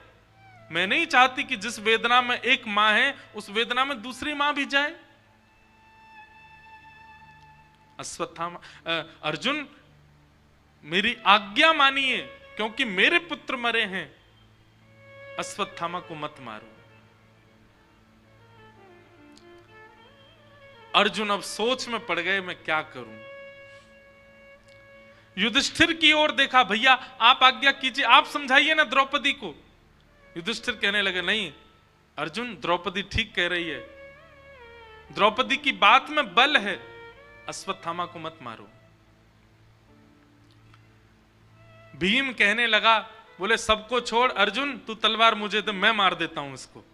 मैं नहीं चाहती कि जिस वेदना में एक मां है उस वेदना में दूसरी मां भी जाए। अश्वत्थामा, अर्जुन मेरी आज्ञा मानिए, क्योंकि मेरे पुत्र मरे हैं, अश्वत्थामा को मत मारो। अर्जुन अब सोच में पड़ गए, मैं क्या करूं। युधिष्ठिर की ओर देखा, भैया आप आज्ञा कीजिए, आप समझाइए ना द्रौपदी को। युधिष्ठिर कहने लगे, नहीं अर्जुन, द्रौपदी ठीक कह रही है, द्रौपदी की बात में बल है, अश्वत्थामा को मत मारो। भीम कहने लगा, बोले सबको छोड़, अर्जुन तू तलवार मुझे दे, मैं मार देता हूं इसको।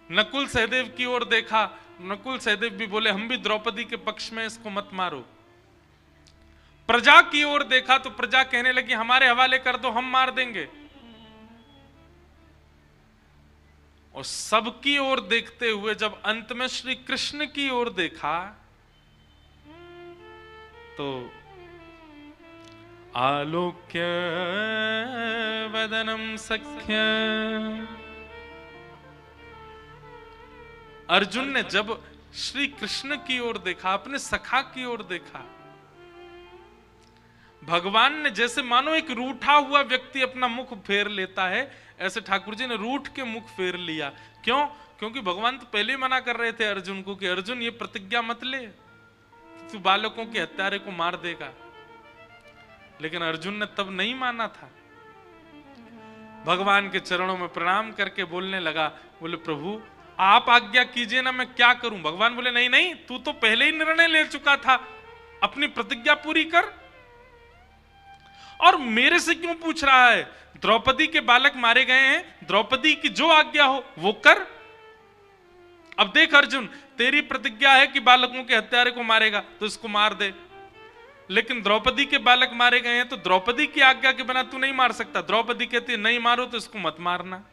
नकुल सहदेव की ओर देखा, नकुल सहदेव भी बोले, हम भी द्रौपदी के पक्ष में, इसको मत मारो। प्रजा की ओर देखा तो प्रजा कहने लगी, हमारे हवाले कर दो, हम मार देंगे। और सबकी ओर देखते हुए जब अंत में श्री कृष्ण की ओर देखा तो आलोक्य वदनम सख्य, अर्जुन ने जब श्री कृष्ण की ओर देखा, अपने सखा की ओर देखा, भगवान ने जैसे मानो एक रूठा हुआ व्यक्ति अपना मुख फेर लेता है, ऐसे ठाकुर जी ने रूठ के मुख फेर लिया। क्यों? क्योंकि भगवान तो पहले ही मना कर रहे थे अर्जुन को कि अर्जुन ये प्रतिज्ञा मत ले, तू बालकों के हत्यारे को मार देगा। लेकिन अर्जुन ने तब नहीं माना था। भगवान के चरणों में प्रणाम करके बोलने लगा, बोले प्रभु आप आज्ञा कीजिए ना, मैं क्या करूं। भगवान बोले, नहीं नहीं, तू तो पहले ही निर्णय ले चुका था, अपनी प्रतिज्ञा पूरी कर। और मेरे से क्यों पूछ रहा है? द्रौपदी के बालक मारे गए हैं, द्रौपदी की जो आज्ञा हो वो कर। अब देख अर्जुन, तेरी प्रतिज्ञा है कि बालकों के हत्यारे को मारेगा तो इसको मार दे, लेकिन द्रौपदी के बालक मारे गए हैं तो द्रौपदी की आज्ञा के बिना तू नहीं मार सकता। द्रौपदी कहती है नहीं मारो तो इसको मत मारना।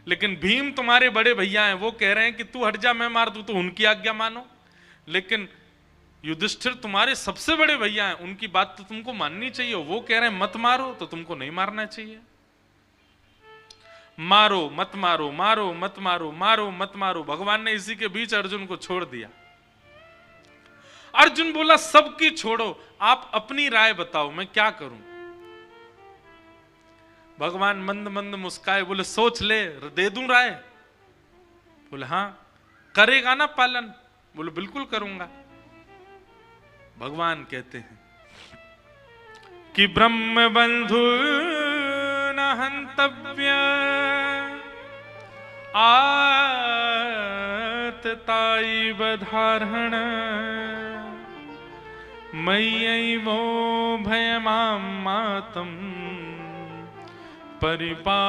लेकिन भीम तुम्हारे बड़े भैया हैं, वो कह रहे हैं कि तू हट जा, मैं मार दूं, तो उनकी आज्ञा मानो। लेकिन युधिष्ठिर तुम्हारे सबसे बड़े भैया हैं, उनकी बात तो तुमको माननी चाहिए। वो कह रहे हैं मत मारो, तो तुमको नहीं मारना चाहिए। मारो मत मारो, मारो मत मारो, मारो मत मारो। भगवान ने इसी के बीच अर्जुन को छोड़ दिया। अर्जुन बोला सबकी छोड़ो, आप अपनी राय बताओ, मैं क्या करूं। भगवान मंद मंद मुस्काए, बोले सोच ले, दे दूं राय। बोले हाँ, करेगा ना पालन। बोले बिल्कुल करूंगा। भगवान कहते हैं कि ब्रह्म बंधु न हंतव्य आतताई बधारण मय्यैवो भयमां मातम परिपायानुशासनम्।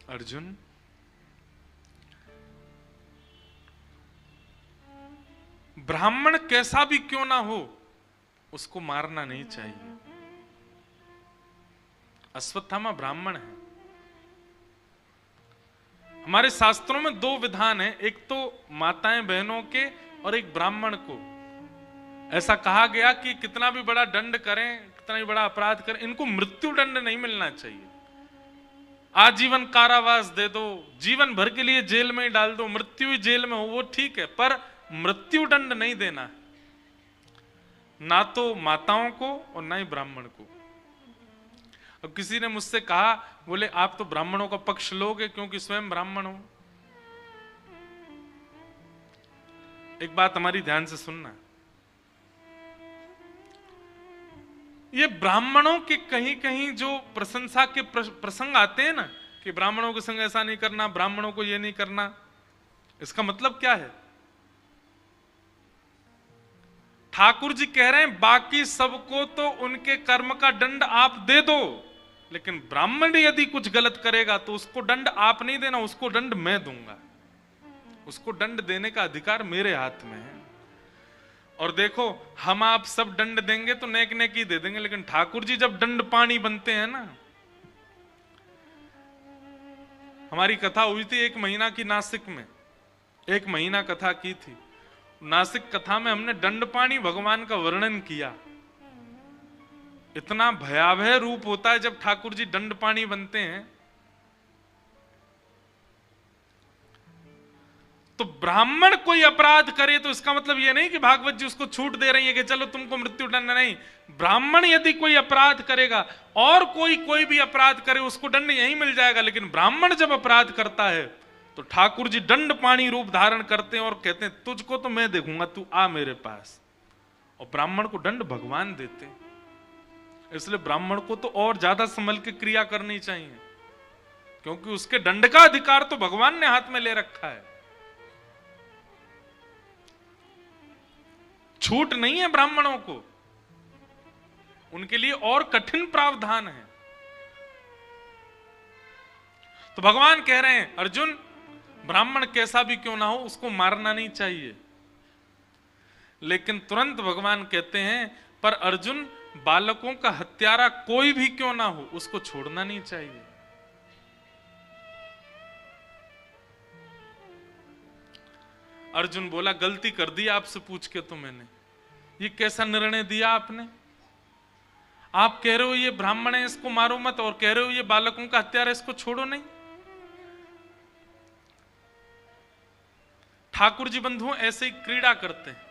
अर्जुन, ब्राह्मण कैसा भी क्यों ना हो, उसको मारना नहीं चाहिए। अश्वत्थामा ब्राह्मण है। हमारे शास्त्रों में दो विधान है, एक तो माताएं बहनों के और एक ब्राह्मण को। ऐसा कहा गया कि कितना भी बड़ा दंड करें, कितना भी बड़ा अपराध करें, इनको मृत्यु दंड नहीं मिलना चाहिए। आजीवन कारावास दे दो, जीवन भर के लिए जेल में ही डाल दो, मृत्यु ही जेल में हो, वो ठीक है, पर मृत्यु दंड नहीं देना है, ना तो माताओं को और ना ही ब्राह्मण को। अब किसी ने मुझसे कहा, बोले आप तो ब्राह्मणों का पक्ष लोगे क्योंकि स्वयं ब्राह्मण हो। एक बात हमारी ध्यान से सुनना, ये ब्राह्मणों के कहीं कहीं जो प्रशंसा के प्रसंग आते हैं ना, कि ब्राह्मणों के संग ऐसा नहीं करना, ब्राह्मणों को ये नहीं करना, इसका मतलब क्या है? ठाकुर जी कह रहे हैं बाकी सबको तो उनके कर्म का दंड आप दे दो, लेकिन ब्राह्मण यदि कुछ गलत करेगा तो उसको दंड आप नहीं देना, उसको दंड मैं दूंगा। उसको दंड देने का अधिकार मेरे हाथ में है। और देखो, हम आप सब दंड देंगे तो नेक नेक ही दे देंगे, लेकिन ठाकुर जी जब दंड पानी बनते हैं ना। हमारी कथा हुई थी 1 महीना की नासिक में, 1 महीना कथा की थी। नासिक कथा में हमने दंड पानी भगवान का वर्णन किया। इतना भयावह रूप होता है जब ठाकुर जी दंड पानी बनते हैं। तो ब्राह्मण कोई अपराध करे तो इसका मतलब यह नहीं कि भागवत जी उसको छूट दे रही है कि चलो तुमको मृत्यु दंड नहीं। ब्राह्मण यदि कोई अपराध करेगा और कोई भी अपराध करे, उसको दंड यही मिल जाएगा। लेकिन ब्राह्मण जब अपराध करता है तो ठाकुर जी दंड पाणी रूप धारण करते हैं और कहते हैं तुझको तो मैं देखूंगा, तू आ मेरे पास। और ब्राह्मण को दंड भगवान देते हैं। इसलिए ब्राह्मण को तो और ज्यादा संभल के क्रिया करनी चाहिए, क्योंकि उसके दंड का अधिकार तो भगवान ने हाथ में ले रखा है। छूट नहीं है ब्राह्मणों को, उनके लिए और कठिन प्रावधान है। तो भगवान कह रहे हैं अर्जुन, ब्राह्मण कैसा भी क्यों ना हो उसको मारना नहीं चाहिए। लेकिन तुरंत भगवान कहते हैं पर अर्जुन, बालकों का हत्यारा कोई भी क्यों ना हो उसको छोड़ना नहीं चाहिए। अर्जुन बोला गलती कर दी आपसे पूछ के तो मैंने, ये कैसा निर्णय दिया आपने? आप कह रहे हो ये ब्राह्मण है इसको मारो मत, और कह रहे हो ये बालकों का हत्यारा इसको छोड़ो नहीं। ठाकुर जी बंधुओं ऐसे ही क्रीड़ा करते हैं।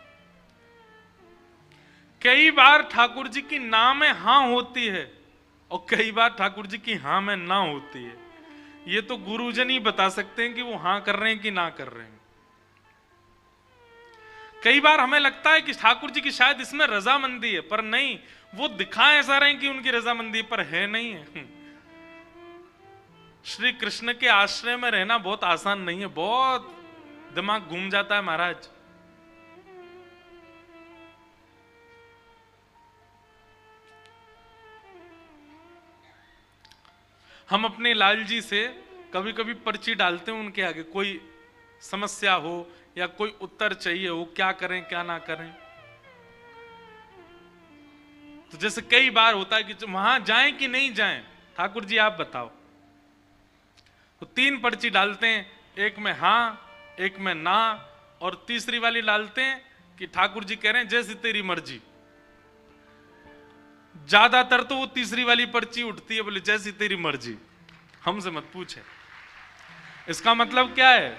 कई बार ठाकुर जी की ना में हां होती है और कई बार ठाकुर जी की हां में ना होती है। ये तो गुरुजन ही बता सकते हैं कि वो हां कर रहे हैं कि ना कर रहे हैं। कई बार हमें लगता है कि ठाकुर जी की शायद इसमें रजामंदी है, पर नहीं, वो दिखाएं ऐसा रहे कि उनकी रजामंदी, पर है नहीं है। श्री कृष्ण के आश्रय में रहना बहुत आसान नहीं है, बहुत दिमाग घूम जाता है महाराज। हम अपने लाल जी से कभी कभी पर्ची डालते हैं उनके आगे, कोई समस्या हो या कोई उत्तर चाहिए हो, क्या करें क्या ना करें। तो जैसे कई बार होता है कि वहां जाएं कि नहीं जाएं, ठाकुर जी आप बताओ। तो 3 पर्ची डालते हैं, एक में हाँ, एक में ना, और तीसरी वाली डालते हैं कि ठाकुर जी कह रहे हैं जैसी तेरी मर्जी। ज्यादातर तो वो तीसरी वाली पर्ची उठती है, बोले जैसी तेरी मर्जी, हमसे मत पूछे। इसका मतलब क्या है?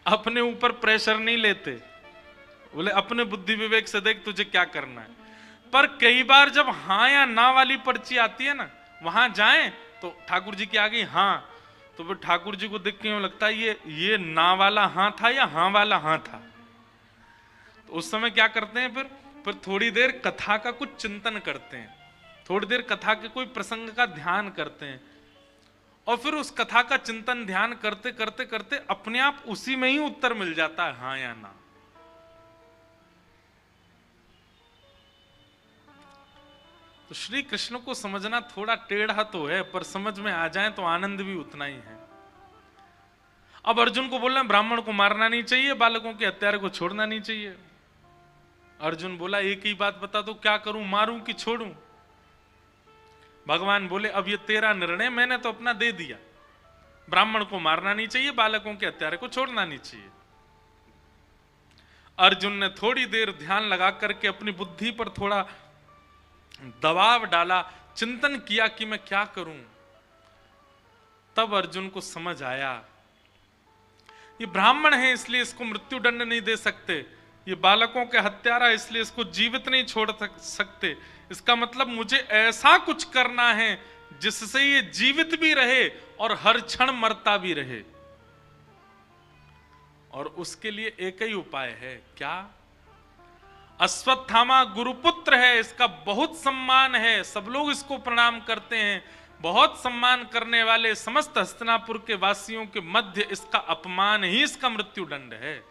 अपने ऊपर प्रेशर नहीं लेते, बोले अपने बुद्धि विवेक से देख तुझे क्या करना है। पर कई बार जब हाँ या ना वाली पर्ची आती है ना, वहां जाएं तो ठाकुर जी की आ गई हाँ, तो फिर ठाकुर जी को देख के यूं लगता है ये ना वाला हाँ था या हाँ वाला हाँ था। तो उस समय क्या करते हैं, फिर थोड़ी देर कथा का कुछ चिंतन करते हैं, थोड़ी देर कथा के कोई प्रसंग का ध्यान करते हैं, और फिर उस कथा का चिंतन ध्यान करते करते करते अपने आप उसी में ही उत्तर मिल जाता है, हाँ या ना। तो श्री कृष्ण को समझना थोड़ा टेढ़ा तो है, पर समझ में आ जाए तो आनंद भी उतना ही है। अब अर्जुन को बोल रहे हैं ब्राह्मण को मारना नहीं चाहिए, बालकों के हत्यारे को छोड़ना नहीं चाहिए। अर्जुन बोला एक ही बात बता दो, क्या करूं, मारूं कि छोड़ूं? भगवान बोले अब ये तेरा निर्णय, मैंने तो अपना दे दिया, ब्राह्मण को मारना नहीं चाहिए, बालकों के हत्यारे को छोड़ना नहीं चाहिए। अर्जुन ने थोड़ी देर ध्यान लगा करके अपनी बुद्धि पर थोड़ा दबाव डाला, चिंतन किया कि मैं क्या करूं। तब अर्जुन को समझ आया ये ब्राह्मण है इसलिए इसको मृत्यु दंड नहीं दे सकते, ये बालकों के हत्यारा इसलिए इसको जीवित नहीं छोड़ सकते। इसका मतलब मुझे ऐसा कुछ करना है जिससे ये जीवित भी रहे और हर क्षण मरता भी रहे। और उसके लिए एक ही उपाय है, क्या? अश्वत्थामा गुरुपुत्र है, इसका बहुत सम्मान है, सब लोग इसको प्रणाम करते हैं, बहुत सम्मान करने वाले समस्त हस्तिनापुर के वासियों के मध्य इसका अपमान ही इसका मृत्यु दंड है।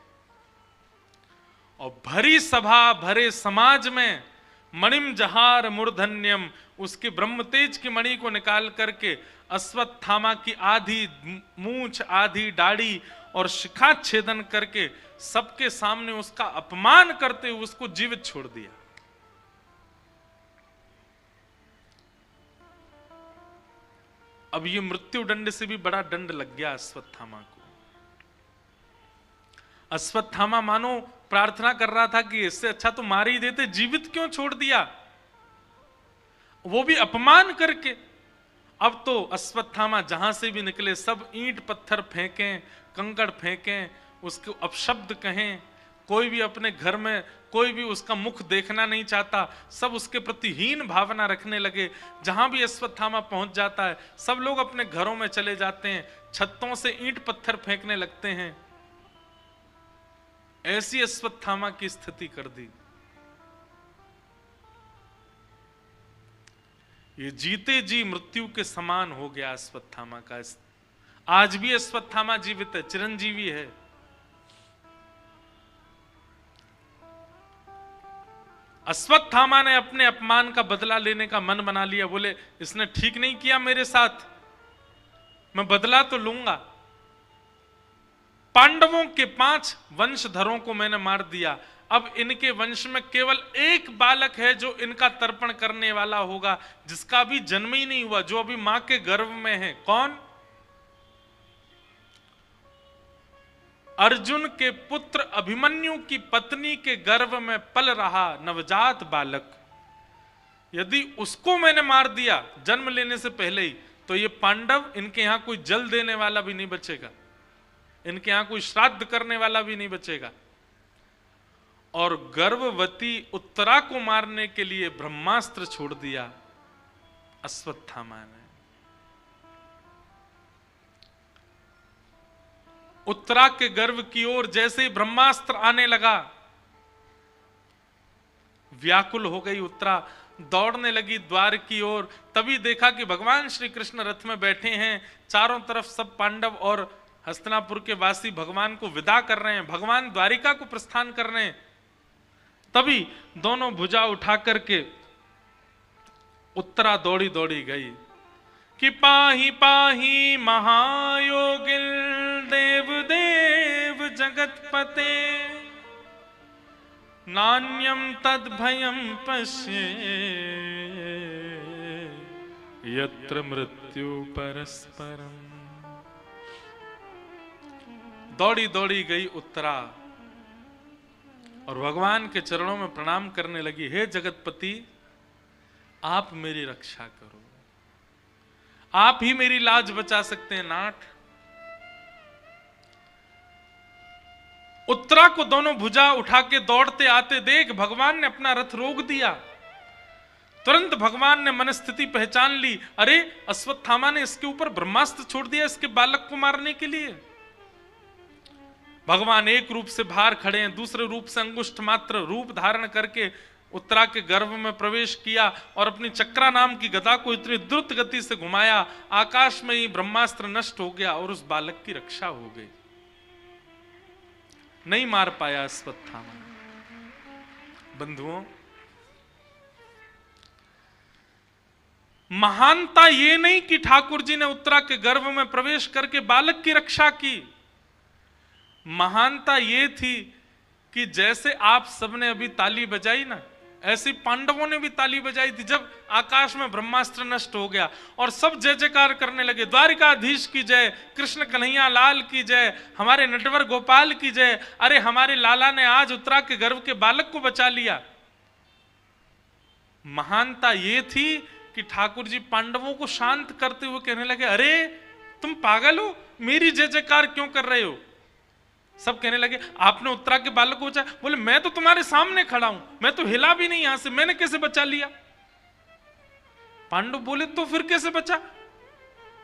और भरी सभा भरे समाज में मणिम जहार मूर्धन्यम, उसके ब्रह्म तेज की मणि को निकाल करके अश्वत्थामा की आधी मूंछ, आधी दाढ़ी और शिखा छेदन करके सबके सामने उसका अपमान करते हुए उसको जीवित छोड़ दिया। अब ये मृत्यु दंड से भी बड़ा दंड लग गया अश्वत्थामा को। अश्वत्थामा मानो प्रार्थना कर रहा था कि इससे अच्छा तो मार ही देते, जीवित क्यों छोड़ दिया, वो भी अपमान करके। अब तो अश्वत्थामा जहां से भी निकले सब ईंट पत्थर फेंकें, कंकड़ फेंकें, उसको अपशब्द कहें, कोई भी अपने घर में कोई भी उसका मुख देखना नहीं चाहता, सब उसके प्रति हीन भावना रखने लगे। जहां भी अश्वत्थामा पहुंच जाता है सब लोग अपने घरों में चले जाते हैं, छतों से ईंट पत्थर फेंकने लगते हैं। ऐसी अश्वत्थामा की स्थिति कर दी। ये जीते जी मृत्यु के समान हो गया अश्वत्थामा का। आज भी अश्वत्थामा जीवित है, चिरंजीवी है। अश्वत्थामा ने अपने अपमान का बदला लेने का मन बना लिया, बोले इसने ठीक नहीं किया मेरे साथ, मैं बदला तो लूंगा। पांडवों के 5 वंशधरों को मैंने मार दिया, अब इनके वंश में केवल एक बालक है जो इनका तर्पण करने वाला होगा, जिसका भी जन्म ही नहीं हुआ, जो अभी मां के गर्भ में है। कौन? अर्जुन के पुत्र अभिमन्यु की पत्नी के गर्भ में पल रहा नवजात बालक। यदि उसको मैंने मार दिया जन्म लेने से पहले ही, तो ये पांडव, इनके यहां कोई जल देने वाला भी नहीं बचेगा, इनके यहां कोई श्राद्ध करने वाला भी नहीं बचेगा। और गर्भवती उत्तरा को मारने के लिए ब्रह्मास्त्र छोड़ दिया अश्वत्थामा ने। उत्तरा के गर्भ की ओर जैसे ही ब्रह्मास्त्र आने लगा, व्याकुल हो गई उत्तरा, दौड़ने लगी द्वार की ओर। तभी देखा कि भगवान श्री कृष्ण रथ में बैठे हैं, चारों तरफ सब पांडव और हस्तिनापुर के वासी भगवान को विदा कर रहे हैं, भगवान द्वारिका को प्रस्थान कर रहे हैं। तभी दोनों भुजा उठा करके उत्तरा दौड़ी दौड़ी गई कि पाही पाही महायोगिल देव देव जगतपते, नान्यम तद भयम पश्ये यत्र मृत्यु परस्परम। दौड़ी दौड़ी गई उत्तरा और भगवान के चरणों में प्रणाम करने लगी, हे जगतपति, आप मेरी रक्षा करो, आप ही मेरी लाज बचा सकते हैं नाथ। उत्तरा को दोनों भुजा उठा के दौड़ते आते देख भगवान ने अपना रथ रोक दिया। तुरंत भगवान ने मनस्थिति पहचान ली, अरे अश्वत्थामा ने इसके ऊपर ब्रह्मास्त्र छोड़ दिया इसके बालक को मारने के लिए। भगवान एक रूप से बाहर खड़े हैं, दूसरे रूप से अंगुष्ठ मात्र रूप धारण करके उत्तरा के गर्भ में प्रवेश किया और अपनी चक्रा नाम की गदा को इतनी द्रुत गति से घुमाया, आकाश में ही ब्रह्मास्त्र नष्ट हो गया और उस बालक की रक्षा हो गई। नहीं मार पाया अश्वत्थामा। बंधुओं, महानता ये नहीं कि ठाकुर जी ने उत्तरा के गर्भ में प्रवेश करके बालक की रक्षा की, महानता ये थी कि जैसे आप सबने अभी ताली बजाई ना, ऐसी पांडवों ने भी ताली बजाई थी जब आकाश में ब्रह्मास्त्र नष्ट हो गया और सब जय जयकार करने लगे, द्वारिकाधीश की जय, कृष्ण कन्हैया लाल की जय, हमारे नटवर गोपाल की जय, अरे हमारे लाला ने आज उत्तरा के गर्भ के बालक को बचा लिया। महानता ये थी कि ठाकुर जी पांडवों को शांत करते हुए कहने लगे, अरे तुम पागल हो, मेरी जय जयकार क्यों कर रहे हो। सब कहने लगे, आपने उत्तरा के बालक को बचाया। बोले, मैं तो तुम्हारे सामने खड़ा हूं, मैं तो हिला भी नहीं यहां से, मैंने कैसे बचा लिया। पांडव बोले, तो फिर कैसे बचा।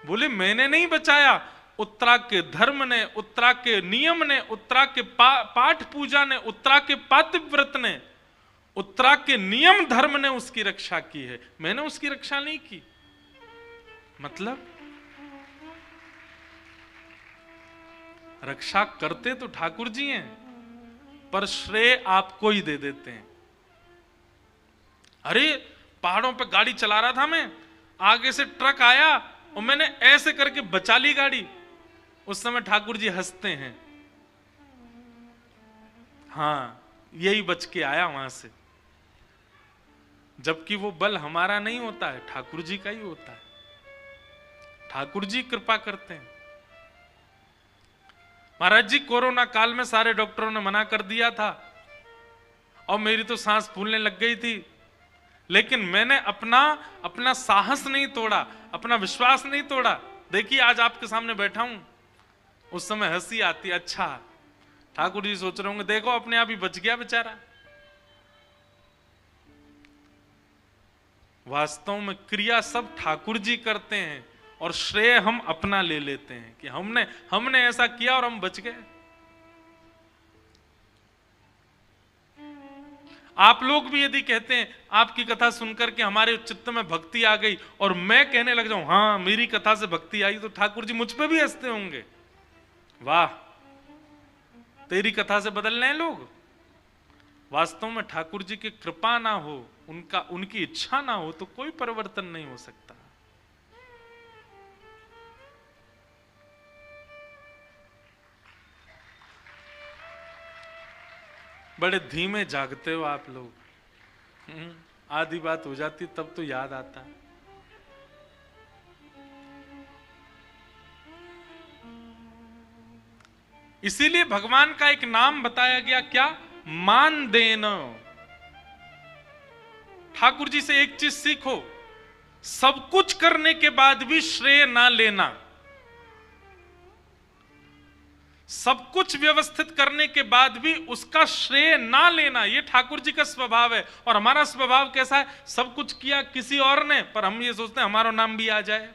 बोले, मैंने नहीं बचाया, उत्तरा के धर्म ने, उत्तरा के नियम ने, उत्तरा के पाठ पूजा ने, उत्तरा के पातिव्रत ने, उत्तरा के नियम धर्म ने उसकी रक्षा की है, मैंने उसकी रक्षा नहीं की। मतलब रक्षा करते तो ठाकुर जी हैं, पर श्रेय आपको ही दे देते हैं। अरे पहाड़ों पे गाड़ी चला रहा था मैं, आगे से ट्रक आया और मैंने ऐसे करके बचा ली गाड़ी, उस समय ठाकुर जी हंसते हैं, हाँ यही बच के आया वहां से। जबकि वो बल हमारा नहीं होता है, ठाकुर जी का ही होता है, ठाकुर जी कृपा करते हैं। महाराज जी, कोरोना काल में सारे डॉक्टरों ने मना कर दिया था और मेरी तो सांस फूलने लग गई थी, लेकिन मैंने अपना साहस नहीं तोड़ा, अपना विश्वास नहीं तोड़ा। देखिए आज आपके सामने बैठा हूं, उस समय हंसी आती, अच्छा ठाकुर जी सोच रहे होंगे, देखो अपने आप ही बच गया बेचारा। वास्तव में क्रिया सब ठाकुर जी करते हैं और श्रेय हम अपना ले लेते हैं कि हमने ऐसा किया और हम बच गए। आप लोग भी यदि कहते हैं, आपकी कथा सुनकर के हमारे चित्त में भक्ति आ गई और मैं कहने लग जाऊं हाँ मेरी कथा से भक्ति आई, तो ठाकुर जी मुझ पे भी हंसते होंगे, वाह तेरी कथा से बदल रहे हैं लोग। वास्तव में ठाकुर जी की कृपा ना हो, उनकी इच्छा ना हो तो कोई परिवर्तन नहीं हो सकता। बड़े धीमे जागते हो आप लोग, आधी बात हो जाती तब तो याद आता है। इसीलिए भगवान का एक नाम बताया गया, क्या, मान देना। ठाकुर जी से एक चीज सीखो, सब कुछ करने के बाद भी श्रेय ना लेना, सब कुछ व्यवस्थित करने के बाद भी उसका श्रेय ना लेना, यह ठाकुर जी का स्वभाव है। और हमारा स्वभाव कैसा है, सब कुछ किया किसी और ने, पर हम ये सोचते हैं हमारा नाम भी आ जाए।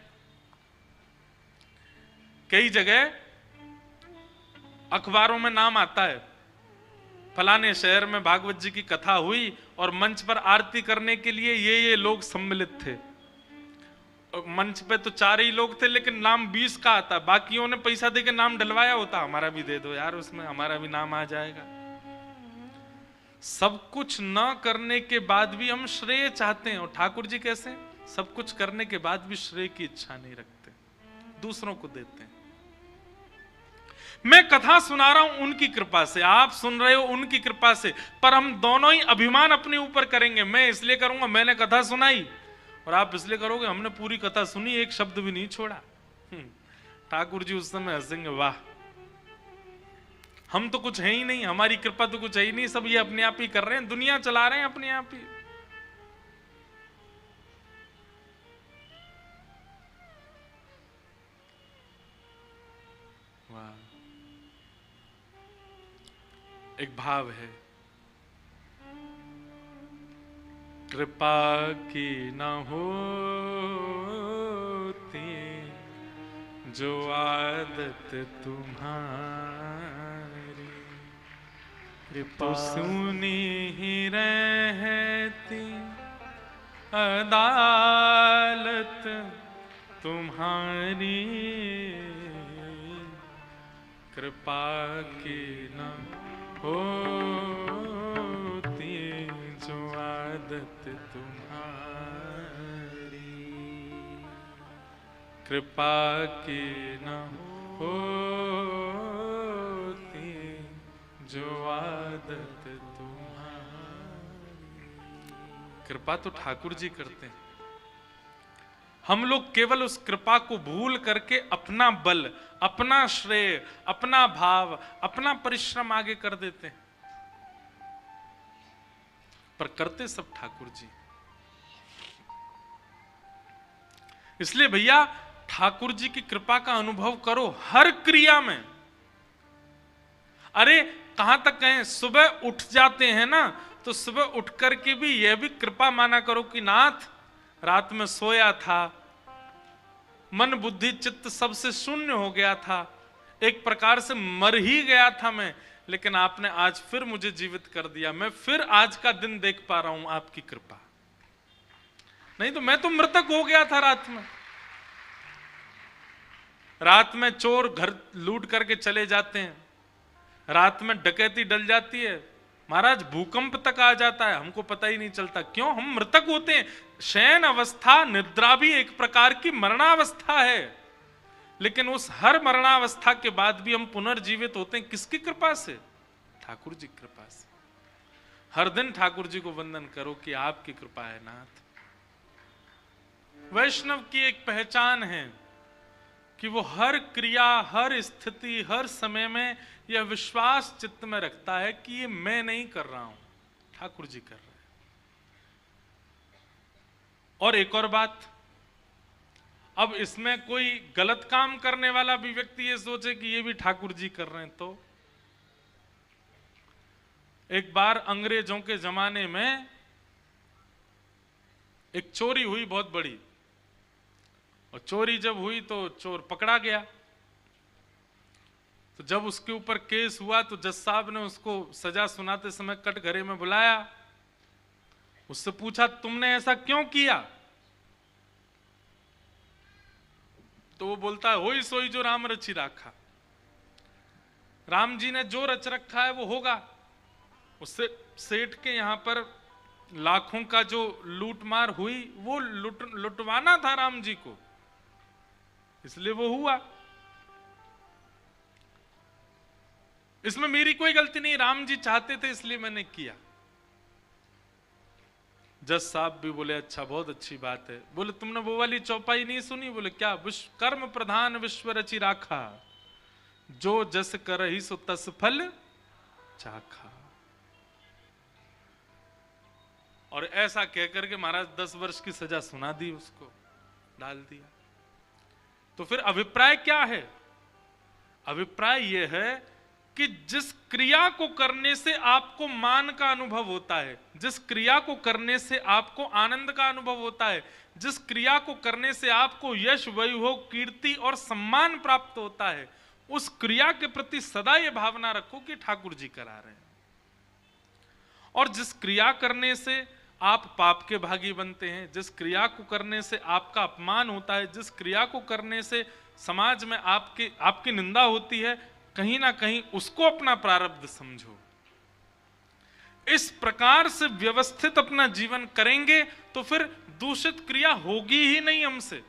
कई जगह अखबारों में नाम आता है, फलाने शहर में भागवत जी की कथा हुई और मंच पर आरती करने के लिए ये लोग सम्मिलित थे। मंच पे तो 4 ही लोग थे, लेकिन नाम 20 का आता, बाकियों ने पैसा देके नाम डलवाया होता, हमारा भी दे दो यार, उसमें हमारा भी नाम आ जाएगा। सब कुछ न करने के बाद भी हम श्रेय चाहते हैं, और ठाकुर जी कैसे, सब कुछ करने के बाद भी श्रेय की इच्छा नहीं रखते, दूसरों को देते हैं। मैं कथा सुना रहा हूं उनकी कृपा से, आप सुन रहे हो उनकी कृपा से, पर हम दोनों ही अभिमान अपने ऊपर करेंगे। मैं इसलिए करूंगा मैंने कथा सुनाई, और आप इसलिए करोगे हमने पूरी कथा सुनी, एक शब्द भी नहीं छोड़ा। ठाकुर जी उस समय हंसेंगे, वाह हम तो कुछ है ही नहीं, हमारी कृपा तो कुछ है ही नहीं, सब ये अपने आप ही कर रहे हैं, दुनिया चला रहे हैं अपने आप ही। वाह, एक भाव है, कृपा की न होती जो आदत तुम्हारी, तो सुनी ही रहती अदालत तुम्हारी, कृपा की न होती जो आदत तुम्हारी, कृपा की न होती जो आदत तुम्हारी। कृपा तो ठाकुर जी करते हैं, हम लोग केवल उस कृपा को भूल करके अपना बल, अपना श्रेय, अपना भाव, अपना परिश्रम आगे कर देते हैं, पर करते सब ठाकुर जी। इसलिए भैया ठाकुर जी की कृपा का अनुभव करो हर क्रिया में। अरे कहां तक कहें, सुबह उठ जाते हैं ना, तो सुबह उठ करके भी यह भी कृपा माना करो कि नाथ रात में सोया था, मन बुद्धि चित्त सबसे शून्य हो गया था, एक प्रकार से मर ही गया था मैं, लेकिन आपने आज फिर मुझे जीवित कर दिया, मैं फिर आज का दिन देख पा रहा हूं आपकी कृपा, नहीं तो मैं तो मृतक हो गया था रात में। रात में चोर घर लूट करके चले जाते हैं, रात में डकैती डल जाती है, महाराज भूकंप तक आ जाता है, हमको पता ही नहीं चलता, क्यों? हम मृतक होते हैं। शयन अवस्था, निद्रा भी एक प्रकार की मरणावस्था है, लेकिन उस हर मरणावस्था के बाद भी हम पुनर्जीवित होते हैं, किसकी कृपा से? ठाकुर जी की कृपा से। हर दिन ठाकुर जी को वंदन करो कि आपकी कृपा है नाथ। वैष्णव की एक पहचान है कि वो हर क्रिया, हर स्थिति, हर समय में यह विश्वास चित्त में रखता है कि ये मैं नहीं कर रहा हूं, ठाकुर जी कर रहे हैं। और एक और बात, अब इसमें कोई गलत काम करने वाला भी व्यक्ति ये सोचे कि ये भी ठाकुर जी कर रहे हैं, तो एक बार अंग्रेजों के जमाने में एक चोरी हुई बहुत बड़ी, और चोरी जब हुई तो चोर पकड़ा गया। तो जब उसके ऊपर केस हुआ तो जज साहब ने उसको सजा सुनाते समय कटघरे में बुलाया, उससे पूछा तुमने ऐसा क्यों किया? तो वो बोलता है होई सोई जो राम रचि राखा, राम जी ने जो रच रखा है वो होगा। उससे सेठ के यहां पर लाखों का जो लूटमार हुई वो लुटवाना था राम जी को, इसलिए वो हुआ, इसमें मेरी कोई गलती नहीं, राम जी चाहते थे इसलिए मैंने किया। जज साहब भी बोले अच्छा, बहुत अच्छी बात है। बोले तुमने वो वाली चौपाई नहीं सुनी? बोले क्या? कर्म प्रधान विश्व रचि राखा, जो जस करहि सो तस फल चाखा। और ऐसा कहकर के महाराज 10 वर्ष की सजा सुना दी, उसको डाल दिया। तो फिर अभिप्राय क्या है? अभिप्राय यह है कि जिस क्रिया को करने से आपको मान का अनुभव होता है, जिस क्रिया को करने से आपको आनंद का अनुभव होता है, जिस क्रिया को करने से आपको यश, वैभव, कीर्ति और सम्मान प्राप्त होता है, उस क्रिया के प्रति सदा यह भावना रखो कि ठाकुर जी करा रहे हैं। और जिस क्रिया करने से आप पाप के भागी बनते हैं, जिस क्रिया को करने से आपका अपमान होता है, जिस क्रिया को करने से समाज में आपकी निंदा होती है, कहीं ना कहीं उसको अपना प्रारब्ध समझो। इस प्रकार से व्यवस्थित अपना जीवन करेंगे तो फिर दूषित क्रिया होगी ही नहीं हमसे।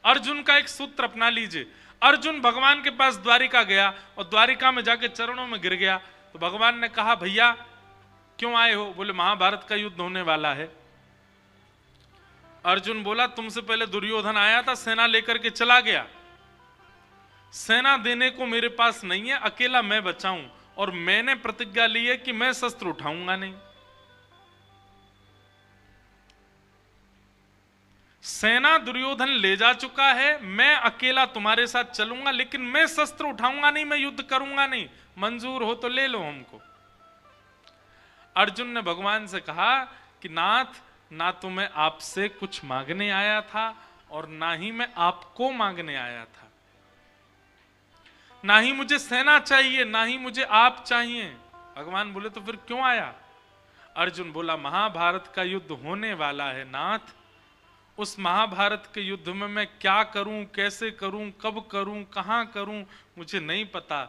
अर्जुन का एक सूत्र अपना लीजिए। अर्जुन भगवान के पास द्वारिका गया और द्वारिका में जाके चरणों में गिर गया, तो भगवान ने कहा भैया क्यों आए हो? बोले महाभारत का युद्ध होने वाला है। अर्जुन बोला तुमसे पहले दुर्योधन आया था, सेना लेकर के चला गया, सेना देने को मेरे पास नहीं है, अकेला मैं बचाऊं, और मैंने प्रतिज्ञा ली है कि मैं शस्त्र उठाऊंगा नहीं। सेना दुर्योधन ले जा चुका है, मैं अकेला तुम्हारे साथ चलूंगा, लेकिन मैं शस्त्र उठाऊंगा नहीं, मैं युद्ध करूंगा नहीं। मंजूर हो तो ले लो हमको। अर्जुन ने भगवान से कहा कि नाथ, ना तो मैं आपसे कुछ मांगने आया था और ना ही मैं आपको मांगने आया था, ना ही मुझे सेना चाहिए, ना ही मुझे आप चाहिए। भगवान बोले तो फिर क्यों आया? अर्जुन बोला, महाभारत का युद्ध होने वाला है नाथ, उस महाभारत के युद्ध में मैं क्या करूं, कैसे करूं, कब करूं, कहां करूं, मुझे नहीं पता।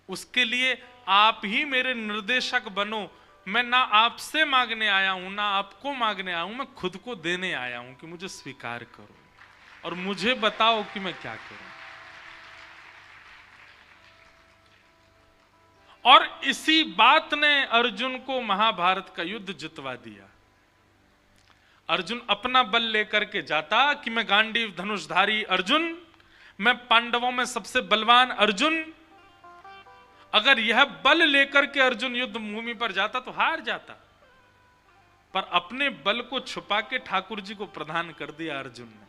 उसके लिए आप ही मेरे निर्देशक बनो। मैं ना आपसे मांगने आया हूं, ना आपको मांगने आया हूं, मैं खुद को देने आया हूं कि मुझे स्वीकार करो और मुझे बताओ कि मैं क्या करूं। और इसी बात ने अर्जुन को महाभारत का युद्ध जितवा दिया। अर्जुन अपना बल लेकर के जाता कि मैं गांडीव धनुषधारी अर्जुन, मैं पांडवों में सबसे बलवान अर्जुन। अगर यह बल लेकर के अर्जुन युद्ध भूमि पर जाता तो हार जाता, पर अपने बल को छुपा के ठाकुर जी को प्रदान कर दिया अर्जुन ने।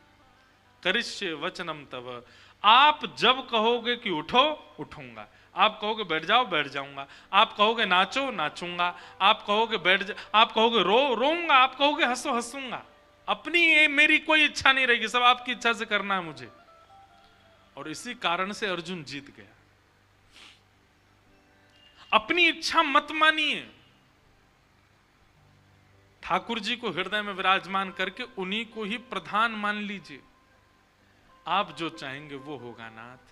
करिष्ये वचनम तव, आप जब कहोगे कि उठो, उठूंगा। आप कहोगे बैठ जाओ, बैठ जाऊंगा। आप कहोगे नाचो, नाचूंगा। आप कहोगे आप कहोगे रो, रोऊंगा। आप कहोगे हंसो, हंसूंगा। अपनी मेरी कोई इच्छा नहीं रहेगी, सब आपकी इच्छा से करना है मुझे। और इसी कारण से अर्जुन जीत गया। अपनी इच्छा मत मानिए, ठाकुर जी को हृदय में विराजमान करके उन्हीं को ही प्रधान मान लीजिए। आप जो चाहेंगे वो होगा नाथ।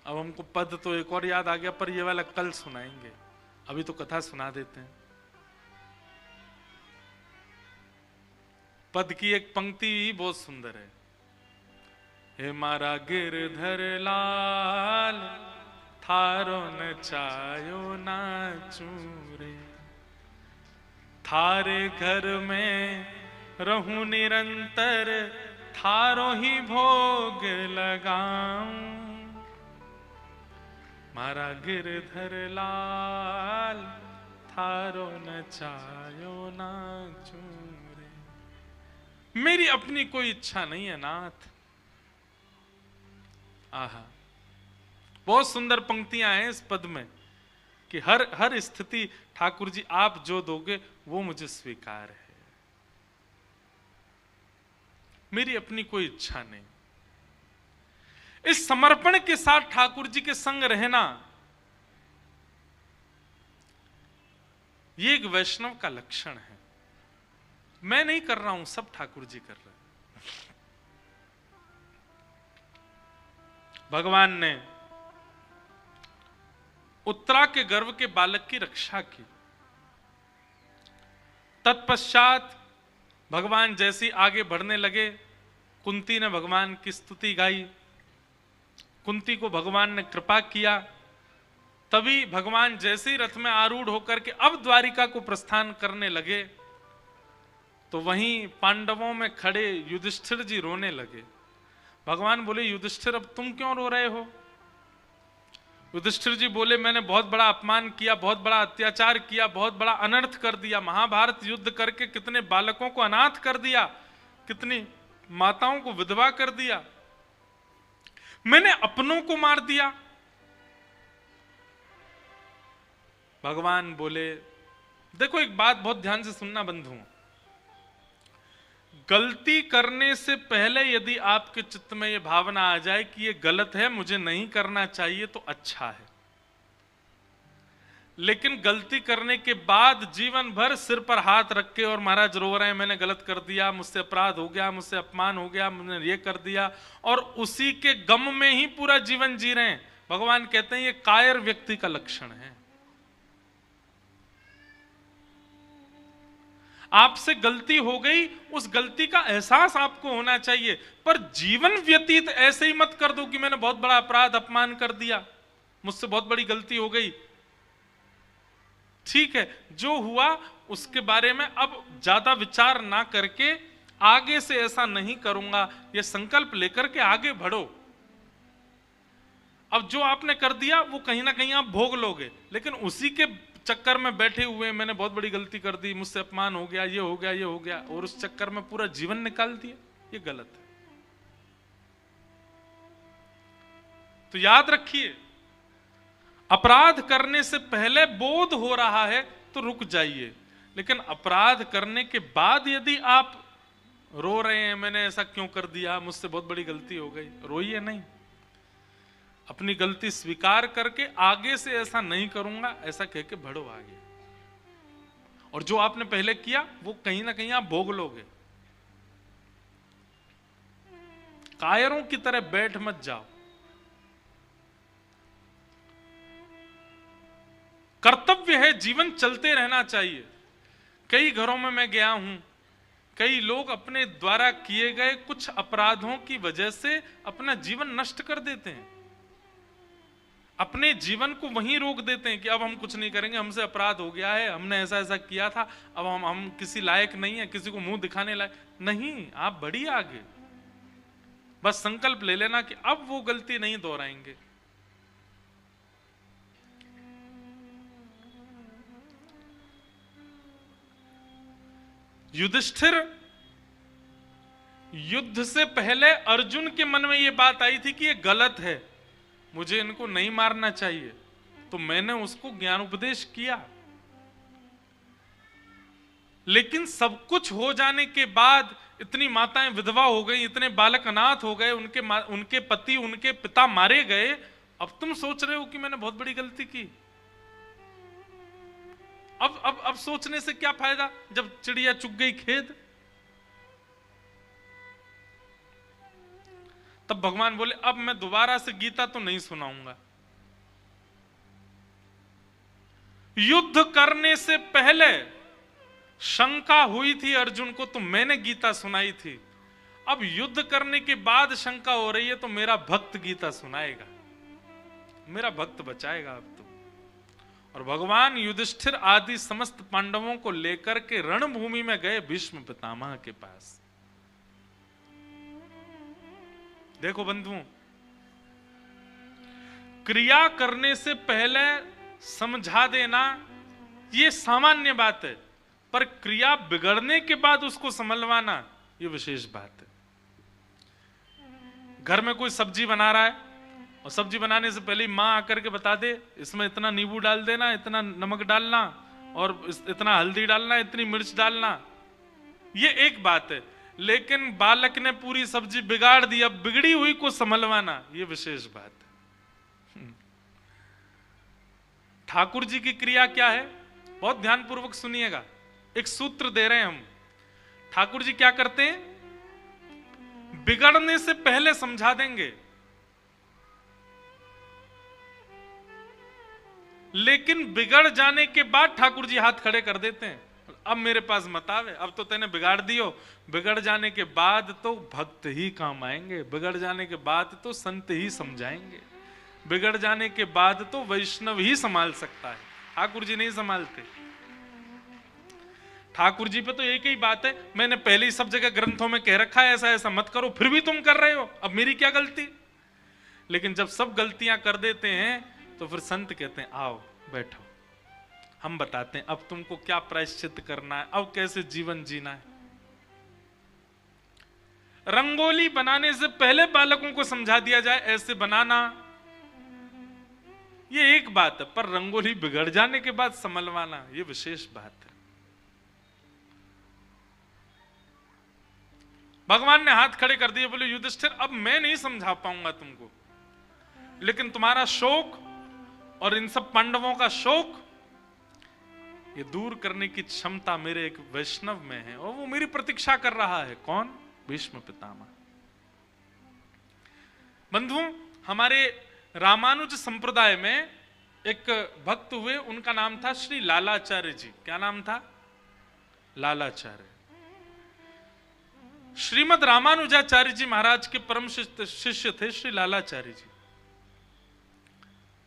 अब हमको पद तो एक और याद आ गया, पर ये वाला कल सुनाएंगे, अभी तो कथा सुना देते हैं। पद की एक पंक्ति ही बहुत सुंदर है। हे मारा गिरधर लाल, थारो न चायो नाचू रे, थारे घर में रहूं निरंतर, थारो ही भोग लगाऊं। मारा गिरधर लाल, थारो न चायो नाचू रे। मेरी अपनी कोई इच्छा नहीं है नाथ। आहा, बहुत सुंदर पंक्तियां हैं इस पद में कि हर स्थिति ठाकुर जी आप जो दोगे वो मुझे स्वीकार है। मेरी अपनी कोई इच्छा नहीं। इस समर्पण के साथ ठाकुर जी के संग रहना, ये एक वैष्णव का लक्षण है। मैं नहीं कर रहा हूं, सब ठाकुर जी कर रहे हैं। भगवान ने उत्तरा के गर्भ के बालक की रक्षा की। तत्पश्चात भगवान जैसी आगे बढ़ने लगे, कुंती ने भगवान की स्तुति गाई। कुंती को भगवान ने कृपा किया। तभी भगवान जैसे ही रथ में आरूढ़ होकर के अब द्वारिका को प्रस्थान करने लगे, तो वहीं पांडवों में खड़े युधिष्ठिर जी रोने लगे। भगवान बोले, युधिष्ठिर अब तुम क्यों रो रहे हो? युधिष्ठिर जी बोले, मैंने बहुत बड़ा अपमान किया, बहुत बड़ा अत्याचार किया, बहुत बड़ा अनर्थ कर दिया। महाभारत युद्ध करके कितने बालकों को अनाथ कर दिया, कितनी माताओं को विधवा कर दिया, मैंने अपनों को मार दिया। भगवान बोले, देखो एक बात बहुत ध्यान से सुनना बंधुओं, गलती करने से पहले यदि आपके चित्त में यह भावना आ जाए कि यह गलत है, मुझे नहीं करना चाहिए, तो अच्छा है। लेकिन गलती करने के बाद जीवन भर सिर पर हाथ रख के और महाराज रो रहे हैं, मैंने गलत कर दिया, मुझसे अपराध हो गया, मुझसे अपमान हो गया, मैंने ये कर दिया, और उसी के गम में ही पूरा जीवन जी रहे हैं, भगवान कहते हैं ये कायर व्यक्ति का लक्षण है। आपसे गलती हो गई, उस गलती का एहसास आपको होना चाहिए, पर जीवन व्यतीत ऐसे ही मत कर दो कि मैंने बहुत बड़ा अपराध अपमान कर दिया, मुझसे बहुत बड़ी गलती हो गई। ठीक है, जो हुआ उसके बारे में अब ज्यादा विचार ना करके आगे से ऐसा नहीं करूंगा, ये संकल्प लेकर के आगे बढ़ो। अब जो आपने कर दिया वो कहीं ना कहीं आप भोग लोगे, लेकिन उसी के चक्कर में बैठे हुए मैंने बहुत बड़ी गलती कर दी, मुझसे अपमान हो गया, ये हो गया, ये हो गया, और उस चक्कर में पूरा जीवन निकाल दिया, ये गलत है। तो याद रखिए, अपराध करने से पहले बोध हो रहा है तो रुक जाइए, लेकिन अपराध करने के बाद यदि आप रो रहे हैं मैंने ऐसा क्यों कर दिया, मुझसे बहुत बड़ी गलती हो गई, रोइए नहीं। अपनी गलती स्वीकार करके आगे से ऐसा नहीं करूंगा ऐसा कह के बढ़ो आगे, और जो आपने पहले किया वो कहीं ना कहीं आप भोग लोगे। कायरों की तरह बैठ मत जाओ। कर्तव्य है, जीवन चलते रहना चाहिए। कई घरों में मैं गया हूं, कई लोग अपने द्वारा किए गए कुछ अपराधों की वजह से अपना जीवन नष्ट कर देते हैं, अपने जीवन को वहीं रोक देते हैं कि अब हम कुछ नहीं करेंगे, हमसे अपराध हो गया है, हमने ऐसा ऐसा किया था, अब हम किसी लायक नहीं है, किसी को मुंह दिखाने लायक नहीं। आप बढ़िए आगे, बस संकल्प ले लेना कि अब वो गलती नहीं दोहराएंगे। युधिष्ठिर, युद्ध से पहले अर्जुन के मन में यह बात आई थी कि ये गलत है, मुझे इनको नहीं मारना चाहिए, तो मैंने उसको ज्ञान उपदेश किया। लेकिन सब कुछ हो जाने के बाद इतनी माताएं विधवा हो गई, इतने बालक अनाथ हो गए, उनके पति, उनके पिता मारे गए, अब तुम सोच रहे हो कि मैंने बहुत बड़ी गलती की। अब सोचने से क्या फायदा जब चिड़िया चुग गई खेत। तब भगवान बोले अब मैं दोबारा से गीता तो नहीं सुनाऊंगा। युद्ध करने से पहले शंका हुई थी अर्जुन को तो मैंने गीता सुनाई थी, अब युद्ध करने के बाद शंका हो रही है तो मेरा भक्त गीता सुनाएगा, मेरा भक्त बचाएगा अब तो। और भगवान युधिष्ठिर आदि समस्त पांडवों को लेकर के रणभूमि में गए भीष्म पितामह के पास। देखो बंधुओं, क्रिया करने से पहले समझा देना ये सामान्य बात है, पर क्रिया बिगड़ने के बाद उसको संभलवाना ये विशेष बात है। घर में कोई सब्जी बना रहा है और सब्जी बनाने से पहले मां आकर के बता दे इसमें इतना नींबू डाल देना, इतना नमक डालना और इतना हल्दी डालना, इतनी मिर्च डालना, ये एक बात है। लेकिन बालक ने पूरी सब्जी बिगाड़ दी, अब बिगड़ी हुई को संभलवाना ये विशेष बात है। ठाकुर जी की क्रिया क्या है, बहुत ध्यानपूर्वक सुनिएगा, एक सूत्र दे रहे हैं हम। ठाकुर जी क्या करते हैं, बिगड़ने से पहले समझा देंगे, लेकिन बिगड़ जाने के बाद ठाकुर जी हाथ खड़े कर देते हैं, अब मेरे पास मत आवे, अब तो तेने बिगाड़ दियो। बिगड़ जाने के बाद तो भक्त ही काम आएंगे, बिगड़ जाने के बाद तो संत ही समझाएंगे, बिगड़ जाने के बाद तो वैष्णव ही संभाल सकता है, ठाकुर जी नहीं संभालते। ठाकुर जी पे तो एक ही बात है, मैंने पहले ही सब जगह ग्रंथों में कह रखा है ऐसा ऐसा मत करो, फिर भी तुम कर रहे हो, अब मेरी क्या गलती। लेकिन जब सब गलतियां कर देते हैं तो फिर संत कहते हैं आओ बैठो, हम बताते हैं अब तुमको क्या प्रायश्चित करना है, अब कैसे जीवन जीना है। रंगोली बनाने से पहले बालकों को समझा दिया जाए ऐसे बनाना, ये एक बात है, पर रंगोली बिगड़ जाने के बाद संभलवाना ये विशेष बात है। भगवान ने हाथ खड़े कर दिए, बोले युधिष्ठिर अब मैं नहीं समझा पाऊंगा तुमको, लेकिन तुम्हारा शोक और इन सब पांडवों का शोक ये दूर करने की क्षमता मेरे एक वैष्णव में है, और वो मेरी प्रतीक्षा कर रहा है। कौन? भीष्म पितामह। बंधुओं, हमारे रामानुज संप्रदाय में एक भक्त हुए, उनका नाम था श्री लालाचार्य जी। क्या नाम था? लालाचार्य। श्रीमद रामानुजाचार्य जी महाराज के परम शिष्य थे श्री लालाचार्य जी।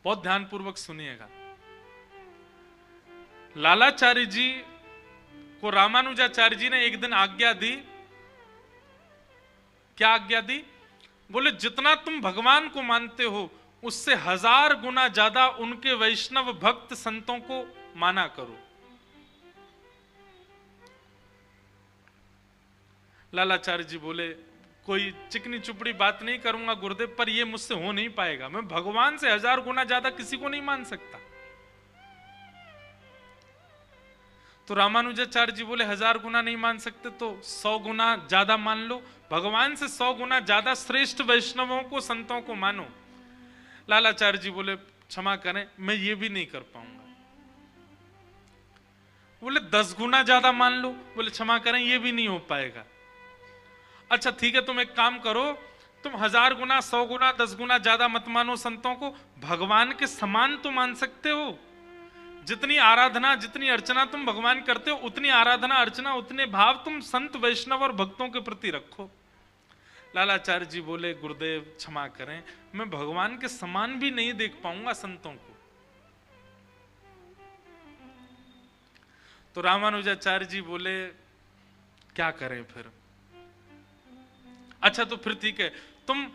बहुत ध्यानपूर्वक सुनिएगा। लालाचार्य जी को रामानुजाचार्य जी ने एक दिन आज्ञा दी क्या आज्ञा दी? बोले जितना तुम भगवान को मानते हो उससे 1000 गुना ज्यादा उनके वैष्णव भक्त संतों को माना करो। लालाचार्य जी बोले कोई चिकनी चुपड़ी बात नहीं करूंगा गुरुदेव, पर यह मुझसे हो नहीं पाएगा। मैं भगवान से 1000 गुना ज्यादा किसी को नहीं मान सकता। तो रामानुजाचार्य जी बोले 1000 गुना नहीं मान सकते तो 100 गुना ज्यादा मान लो, भगवान से 100 गुना ज्यादा श्रेष्ठ वैष्णवों को संतों को मानो। लालाचार्य जी बोले क्षमा करें, मैं ये भी नहीं कर पाऊंगा। बोले 10 गुना ज्यादा मान लो। बोले क्षमा करें, ये भी नहीं हो पाएगा। अच्छा ठीक है, तुम एक काम करो, तुम 1000 गुना 100 गुना 10 गुना ज्यादा मत मानो संतों को, भगवान के समान तो मान सकते हो। जितनी आराधना जितनी अर्चना तुम भगवान करते हो उतनी आराधना अर्चना उतने भाव तुम संत वैष्णव और भक्तों के प्रति रखो। लालाचार्य जी बोले गुरुदेव क्षमा करें, मैं भगवान के समान भी नहीं देख पाऊंगा संतों को। तो रामानुजाचार्य जी बोले क्या करें फिर? अच्छा तो फिर ठीक है, तुम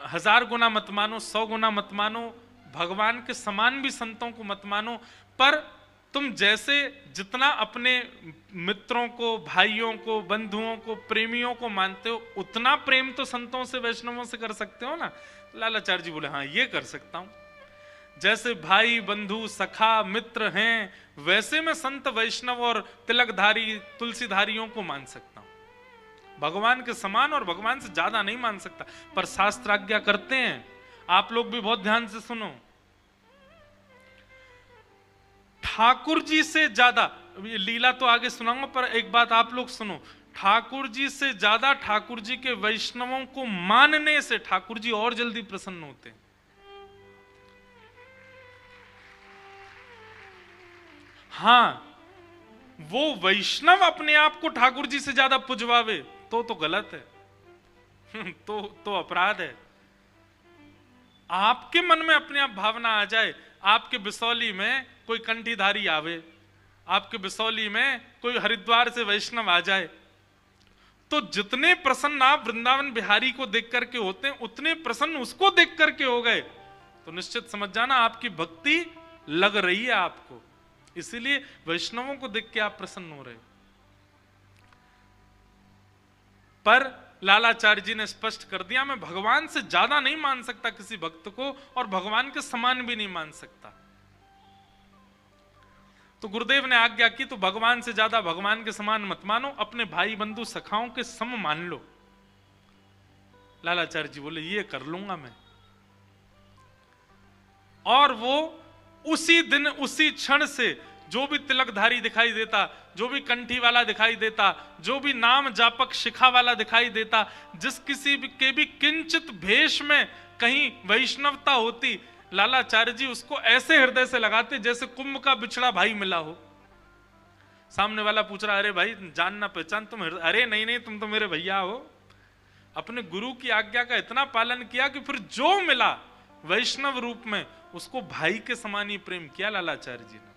1000 गुना मत मानो 100 गुना मत मानो, भगवान के समान भी संतों को मत मानो, पर तुम जैसे जितना अपने मित्रों को भाइयों को बंधुओं को प्रेमियों को मानते हो उतना प्रेम तो संतों से वैष्णवों से कर सकते हो ना? लालाचार्य जी बोले हाँ ये कर सकता हूं। जैसे भाई बंधु सखा मित्र हैं वैसे मैं संत वैष्णव और तिलकधारी तुलसीधारियों को मान सकता हूं। भगवान के समान और भगवान से ज्यादा नहीं मान सकता, पर शास्त्र आज्ञा करते हैं। आप लोग भी बहुत ध्यान से सुनो, ठाकुर जी से ज्यादा, ये लीला तो आगे सुनाऊंगा पर एक बात आप लोग सुनो, ठाकुर जी से ज्यादा ठाकुर जी के वैष्णवों को मानने से ठाकुर जी और जल्दी प्रसन्न होते हैं। हाँ, वो वैष्णव अपने आप को ठाकुर जी से ज्यादा पुजवावे तो गलत है, तो अपराध है। आपके मन में अपने आप भावना आ जाए, आपके बिसौली में कोई कंठीधारी आवे, आपके बिसौली में कोई हरिद्वार से वैष्णव आ जाए, तो जितने प्रसन्न आप वृंदावन बिहारी को देख करके होते हैं उतने प्रसन्न उसको देख करके हो गए, तो निश्चित समझ जाना आपकी भक्ति लग रही है आपको। इसीलिए वैष्णवों को देख के आप प्रसन्न हो रहे हो। पर लालाचार्य जी ने स्पष्ट कर दिया मैं भगवान से ज्यादा नहीं मान सकता किसी भक्त को और भगवान के समान भी नहीं मान सकता। तो गुरुदेव ने आज्ञा की तो भगवान से ज्यादा भगवान के समान मत मानो, अपने भाई बंधु सखाओं के सम मान लो। लालाचार्य जी बोले ये कर लूंगा मैं। और वो उसी दिन उसी क्षण से जो भी तिलकधारी दिखाई देता, जो भी कंठी वाला दिखाई देता, जो भी नाम जापक शिखा वाला दिखाई देता, जिस किसी के भी किंचित भेष में कहीं वैष्णवता होती, लालाचार्य जी उसको ऐसे हृदय से लगाते जैसे कुंभ का बिछड़ा भाई मिला हो। सामने वाला पूछ रहा अरे भाई जान ना पहचान तुम? अरे नहीं नहीं तुम तो मेरे भैया हो। अपने गुरु की आज्ञा का इतना पालन किया कि फिर जो मिला वैष्णव रूप में उसको भाई के समान ही प्रेम किया लालाचार्य जी ने।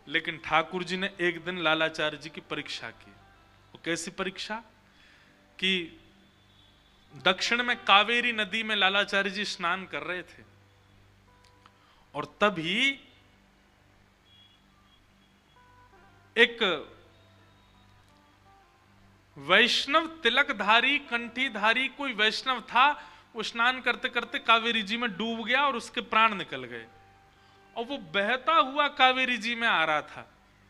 लेकिन ठाकुर जी ने एक दिन लालाचार्य जी की परीक्षा की। वो कैसी परीक्षा? कि दक्षिण में कावेरी नदी में लालाचार्य जी स्नान कर रहे थे और तभी एक वैष्णव तिलकधारी कंठीधारी कोई वैष्णव था, वो स्नान करते करते कावेरी जी में डूब गया और उसके प्राण निकल गए और वो बहता हुआ कावेरी जी में आ रहा था,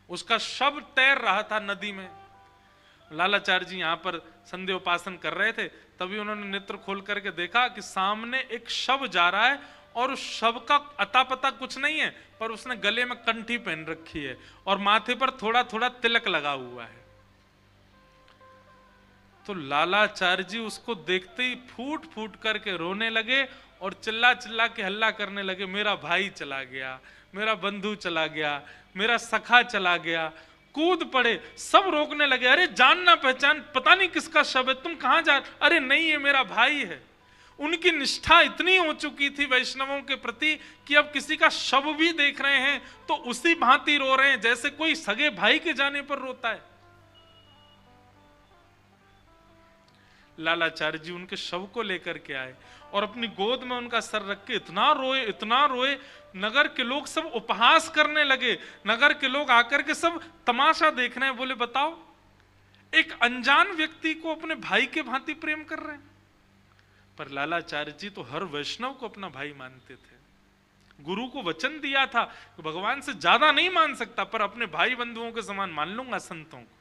उसका शव तैर रहा था नदी में। लालाचार्य जी यहां पर संध्या उपासन कर रहे थे, तभी उन्होंने नेत्र खोल करके देखा कि सामने एक शव जा रहा है और उस शव का अता पता कुछ नहीं है, पर उसने गले में कंठी पहन रखी है और माथे पर थोड़ा थोड़ा तिलक लगा हुआ है। तो लालाचार्य जी उसको देखते ही फूट फूट करके रोने लगे और चिल्ला चिल्ला के हल्ला करने लगे, मेरा भाई चला गया, मेरा बंधु चला गया, मेरा सखा चला गया। कूद पड़े, सब रोकने लगे, अरे जान ना पहचान, पता नहीं किसका शव है, तुम कहां जा? अरे नहीं ये मेरा भाई है। उनकी निष्ठा इतनी हो चुकी थी वैष्णवों के प्रति कि अब किसी का शव भी देख रहे हैं तो उसी भांति रो रहे हैं जैसे कोई सगे भाई के जाने पर रोता है। लालाचार्य जी उनके शव को लेकर के आए और अपनी गोद में उनका सर रख के इतना रोए, नगर के लोग सब उपहास करने लगे, नगर के लोग आकर के सब तमाशा देख रहे हैं। बोले बताओ, एक अनजान व्यक्ति को अपने भाई के भांति प्रेम कर रहे हैं। पर लालाचार्य जी तो हर वैष्णव को अपना भाई मानते थे। गुरु को वचन दिया था कि भगवान से ज्यादा नहीं मान सकता, पर अपने भाई बंधुओं के समान मान लूंगा संतों को।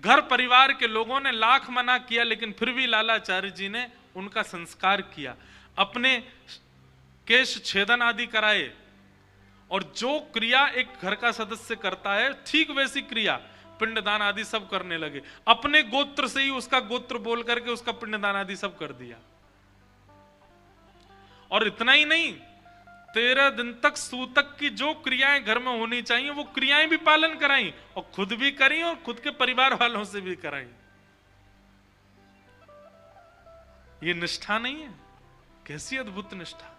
घर परिवार के लोगों ने लाख मना किया, लेकिन फिर भी लालाचार्य जी ने उनका संस्कार किया, अपने केश छेदन आदि कराए, और जो क्रिया एक घर का सदस्य करता है ठीक वैसी क्रिया पिंडदान आदि सब करने लगे। अपने गोत्र से ही उसका गोत्र बोल करके उसका पिंडदान आदि सब कर दिया। और इतना ही नहीं, 13 दिन तक सूतक की जो क्रियाएं घर में होनी चाहिए वो क्रियाएं भी पालन कराई, और खुद भी करी और खुद के परिवार वालों से भी कराई। ये निष्ठा नहीं है? कैसी अद्भुत निष्ठा।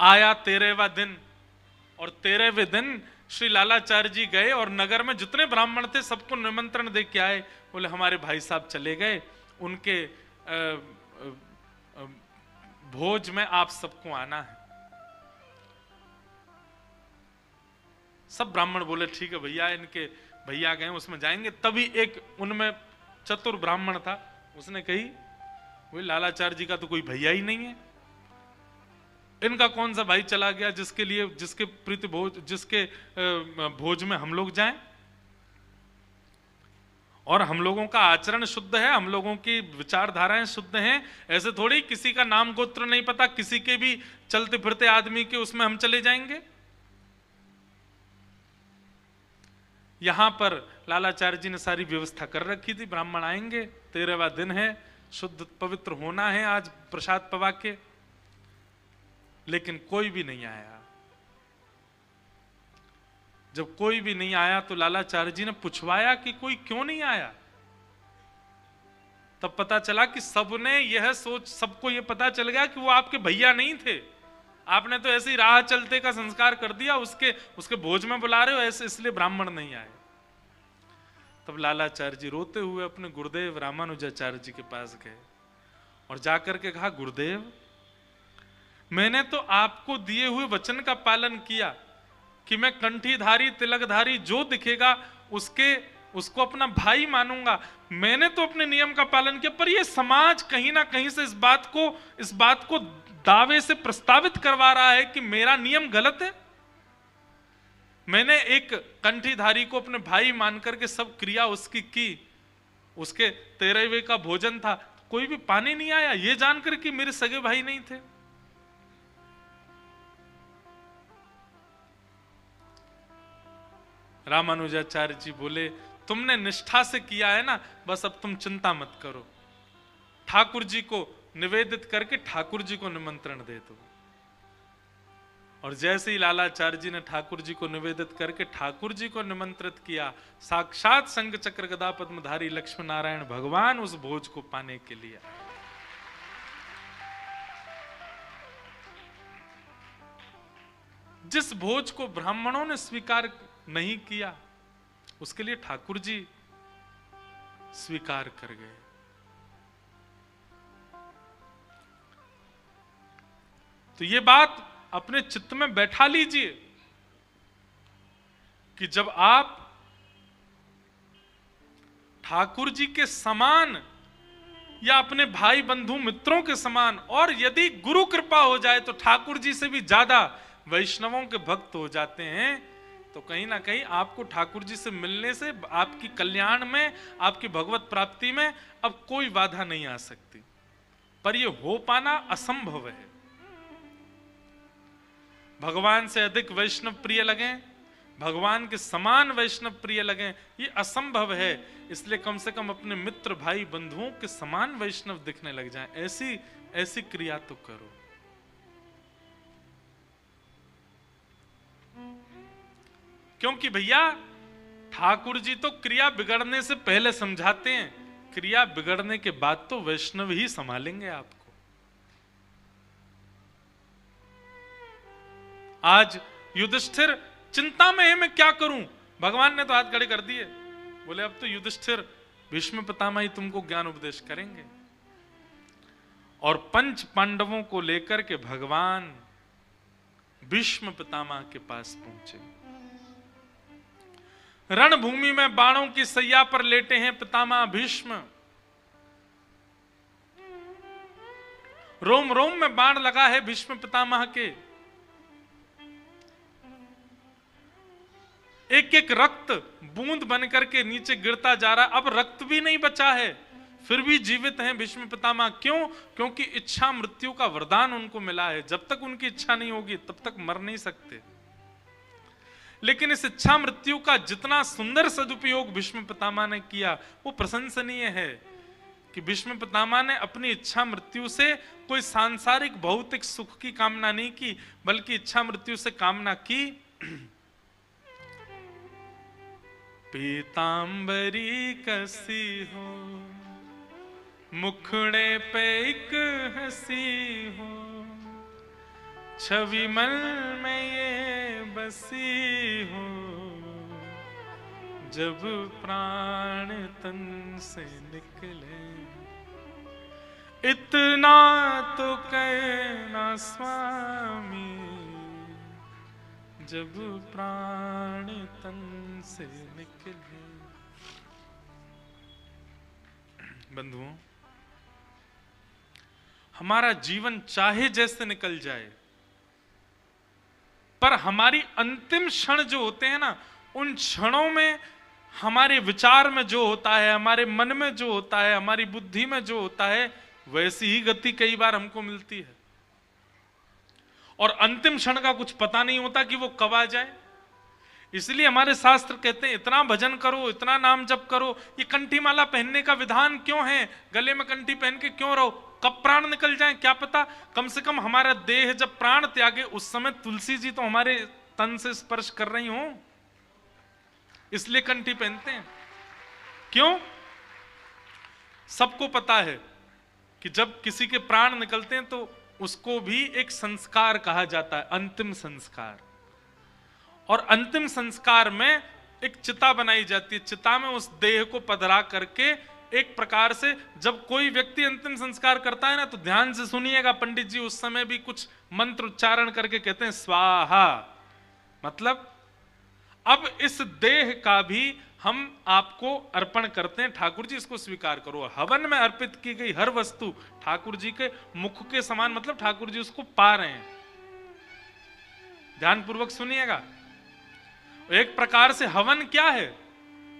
आया 13वां दिन, और 13वें दिन श्री लालाचार्य जी गए और नगर में जितने ब्राह्मण थे सबको निमंत्रण दे के आए। बोले हमारे भाई साहब चले गए, उनके भोज में आप सबको आना है। सब ब्राह्मण बोले ठीक है भैया, इनके भैया गए उसमें जाएंगे। तभी एक उनमें चतुर ब्राह्मण था, उसने कही वही लालाचार्य जी का तो कोई भैया ही नहीं है, इनका कौन सा भाई चला गया जिसके प्रीति भोज, जिसके भोज में हम लोग जाएं। और हम लोगों का आचरण शुद्ध है, हम लोगों की विचारधाराएं शुद्ध हैं। ऐसे थोड़ी किसी का नाम गोत्र नहीं पता, किसी के भी चलते फिरते आदमी के उसमें हम चले जाएंगे। यहां पर लालाचार्य जी ने सारी व्यवस्था कर रखी थी, ब्राह्मण आएंगे, 13वां दिन है, शुद्ध पवित्र होना है आज प्रसाद पवा के। लेकिन कोई भी नहीं आया। जब कोई भी नहीं आया तो लालाचार्य जी ने पूछवाया कि कोई क्यों नहीं आया। तब पता चला कि सबने यह सोच, सबको यह पता चल गया कि वो आपके भैया नहीं थे, आपने तो ऐसे ही राह चलते का संस्कार कर दिया, उसके भोज में बुला रहे हो ऐसे, इसलिए ब्राह्मण नहीं आए। तब लालाचार्य जी रोते हुए अपने गुरुदेव रामानुजाचार्य जी के पास गए और जाकर के कहा, गुरुदेव मैंने तो आपको दिए हुए वचन का पालन किया कि मैं कंठीधारी तिलकधारी जो दिखेगा उसको अपना भाई मानूंगा। मैंने तो अपने नियम का पालन किया, पर यह समाज कहीं ना कहीं से इस बात को दावे से प्रस्तावित करवा रहा है कि मेरा नियम गलत है। मैंने एक कंठीधारी को अपने भाई मान करके सब क्रिया उसकी की, उसके 13वें का भोजन था, कोई भी पानी नहीं आया, ये जानकर कि मेरे सगे भाई नहीं थे। रामानुजाचार्य जी बोले, तुमने निष्ठा से किया है ना, बस अब तुम चिंता मत करो, ठाकुर जी को निवेदित करके ठाकुर जी को निमंत्रण दे दो। और जैसे ही लालाचार्य जी ने ठाकुर जी को निवेदित करके ठाकुर जी को निमंत्रित किया, साक्षात शंख चक्र गदा पद्मधारी लक्ष्मी नारायण भगवान उस भोज को पाने के लिए। जिस भोज को ब्राह्मणों ने स्वीकार नहीं किया, उसके लिए ठाकुर जी स्वीकार कर गए। तो ये बात अपने चित्त में बैठा लीजिए कि जब आप ठाकुर जी के समान या अपने भाई बंधु मित्रों के समान, और यदि गुरु कृपा हो जाए तो ठाकुर जी से भी ज्यादा वैष्णवों के भक्त हो जाते हैं, तो कहीं ना कहीं आपको ठाकुर जी से मिलने से आपकी कल्याण में, आपकी भगवत प्राप्ति में अब कोई बाधा नहीं आ सकती। पर यह हो पाना असंभव है। भगवान से अधिक वैष्णव प्रिय लगे, भगवान के समान वैष्णव प्रिय लगे, ये असंभव है। इसलिए कम से कम अपने मित्र भाई बंधुओं के समान वैष्णव दिखने लग जाएं, ऐसी क्रिया तो करो। क्योंकि भैया ठाकुर जी तो क्रिया बिगड़ने से पहले समझाते हैं, क्रिया बिगड़ने के बाद तो वैष्णव ही संभालेंगे आपको। आज युधिष्ठिर चिंता में है, मैं क्या करूं, भगवान ने तो हाथ खड़े कर दिए, बोले अब तो युधिष्ठिर भीष्म पितामह ही तुमको ज्ञान उपदेश करेंगे। और पंच पांडवों को लेकर के भगवान भीष्म पितामह के पास पहुंचे। रणभूमि में बाणों की सैया पर लेटे हैं पितामह भीष्म। रोम रोम में बाण लगा है भीष्म पितामह के। एक एक रक्त बूंद बनकर के नीचे गिरता जा रहा। अब रक्त भी नहीं बचा है, फिर भी जीवित हैं भीष्म पितामह। क्यों? क्योंकि इच्छा मृत्यु का वरदान उनको मिला है। जब तक उनकी इच्छा नहीं होगी तब तक मर नहीं सकते। लेकिन इस इच्छा मृत्यु का जितना सुंदर सदुपयोग भीष्म पितामह ने किया वो प्रशंसनीय है कि भीष्म पितामह ने अपनी इच्छा मृत्यु से कोई सांसारिक भौतिक सुख की कामना नहीं की, बल्कि इच्छा मृत्यु से कामना की पीतांबरी कसी हो, मुखड़े पे एक हंसी हो, छवि मन में ये बसी हो, जब प्राण तन से निकले। इतना तो कहना स्वामी, जब प्राण तन से निकले। बंधुओं, हमारा जीवन चाहे जैसे निकल जाए, पर हमारी अंतिम क्षण जो होते हैं ना, उन क्षणों में हमारे विचार में जो होता है, हमारे मन में जो होता है, हमारी बुद्धि में जो होता है, वैसी ही गति कई बार हमको मिलती है। और अंतिम क्षण का कुछ पता नहीं होता कि वो कब आ जाए। इसलिए हमारे शास्त्र कहते हैं इतना भजन करो, इतना नाम जप करो। ये कंठी माला पहनने का विधान क्यों है? गले में कंठी पहन के क्यों रहो? कब प्राण निकल जाए क्या पता। कम से कम हमारा देह जब प्राण त्यागे उस समय तुलसी जी तो हमारे तन से स्पर्श कर रही हो, इसलिए कंठी पहनते हैं। क्यों? सबको पता है कि जब किसी के प्राण निकलते हैं तो उसको भी एक संस्कार कहा जाता है, अंतिम संस्कार। और अंतिम संस्कार में एक चिता बनाई जाती है। चिता में उस देह को पधरा करके एक प्रकार से जब कोई व्यक्ति अंतिम संस्कार करता है ना, तो ध्यान से सुनिएगा, पंडित जी उस समय भी कुछ मंत्र उच्चारण करके कहते हैं स्वाहा। मतलब अब इस देह का भी हम आपको अर्पण करते हैं, ठाकुर जी इसको स्वीकार करो। हवन में अर्पित की गई हर वस्तु ठाकुर जी के मुख के समान, मतलब ठाकुर जी उसको पा रहे हैं। ध्यानपूर्वक सुनिएगा। एक प्रकार से हवन क्या है?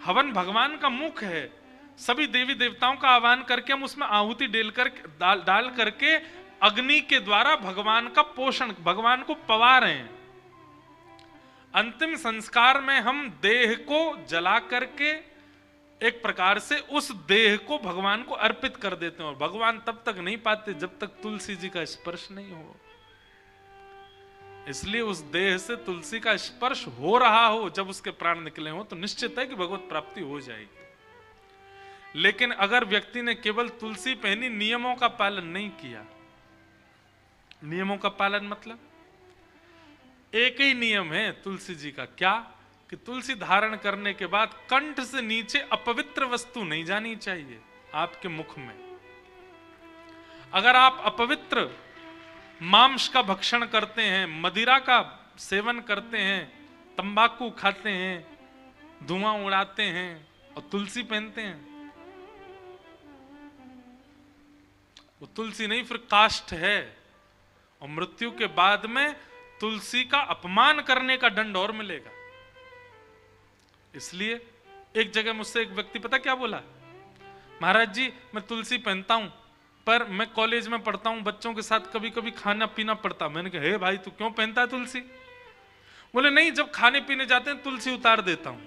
हवन भगवान का मुख है। सभी देवी देवताओं का आह्वान करके हम उसमें आहुति डाल करके अग्नि के द्वारा भगवान का पोषण, भगवान को पवा रहे हैं। अंतिम संस्कार में हम देह को जला करके एक प्रकार से उस देह को भगवान को अर्पित कर देते हैं। और भगवान तब तक नहीं पाते जब तक तुलसी जी का स्पर्श नहीं हो। इसलिए उस देह से तुलसी का स्पर्श हो रहा हो जब उसके प्राण निकले हो, तो निश्चित है कि भगवत प्राप्ति हो जाएगी। लेकिन अगर व्यक्ति ने केवल तुलसी पहनी, नियमों का पालन नहीं किया, नियमों का पालन मतलब एक ही नियम है तुलसी जी का, क्या? कि तुलसी धारण करने के बाद कंठ से नीचे अपवित्र वस्तु नहीं जानी चाहिए आपके मुख में। अगर आप अपवित्र मांस का भक्षण करते हैं, मदिरा का सेवन करते हैं, तंबाकू खाते हैं, धुआं उड़ाते हैं और तुलसी पहनते हैं, वो तुलसी नहीं फिर काष्ठ है। और मृत्यु के बाद में तुलसी का अपमान करने का दंड और मिलेगा। इसलिए एक जगह मुझसे एक व्यक्ति पता क्या बोला, महाराज जी मैं तुलसी पहनता हूं पर मैं कॉलेज में पढ़ता हूं, बच्चों के साथ कभी कभी खाना पीना पड़ता। मैंने कहा हे भाई तू क्यों पहनता है तुलसी? बोले नहीं, जब खाने पीने जाते हैं तुलसी उतार देता हूं।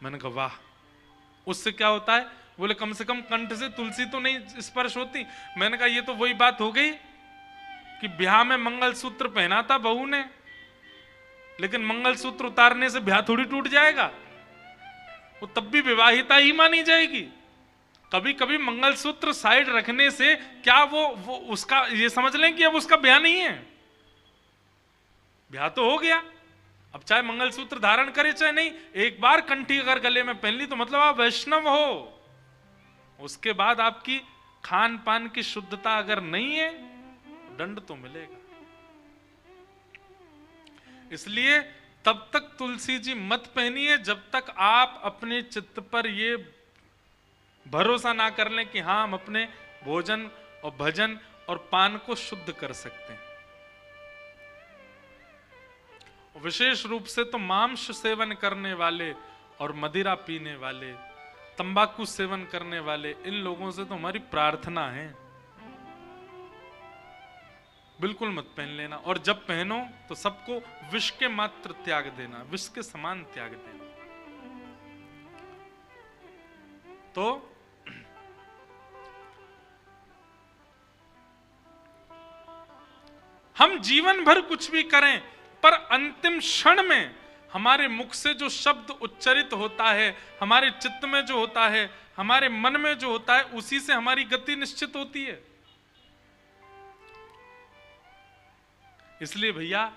मैंने कहा वाह, उससे क्या होता है? बोले कम से कम कंठ से तुलसी तो नहीं स्पर्श होती। मैंने कहा ये तो वही बात हो गई कि ब्याह में मंगलसूत्र पहना था बहू ने, लेकिन मंगलसूत्र उतारने से ब्याह थोड़ी टूट जाएगा, वो तब भी विवाहिता ही मानी जाएगी। कभी कभी मंगलसूत्र साइड रखने से क्या वो उसका ये समझ लें कि अब उसका ब्याह नहीं है, ब्याह तो हो गया, अब चाहे मंगलसूत्र धारण करे चाहे नहीं, एक बार कंठी अगर गले में पहन ली तो मतलब आप वैष्णव हो। उसके बाद आपकी खान पान की शुद्धता अगर नहीं है, दंड तो मिलेगा। इसलिए तब तक तुलसी जी मत पहनिए जब तक आप अपने चित्त पर ये भरोसा ना कर लें कि हाँ हम अपने भोजन और भजन और पान को शुद्ध कर सकते हैं। विशेष रूप से तो मांस सेवन करने वाले और मदिरा पीने वाले, तंबाकू सेवन करने वाले, इन लोगों से तो हमारी प्रार्थना है बिल्कुल मत पहन लेना। और जब पहनो तो सबको विष के मात्र त्याग देना, विष के समान त्याग देना। तो हम जीवन भर कुछ भी करें, पर अंतिम क्षण में हमारे मुख से जो शब्द उच्चरित होता है, हमारे चित्त में जो होता है, हमारे मन में जो होता है, उसी से हमारी गति निश्चित होती है। इसलिए भैया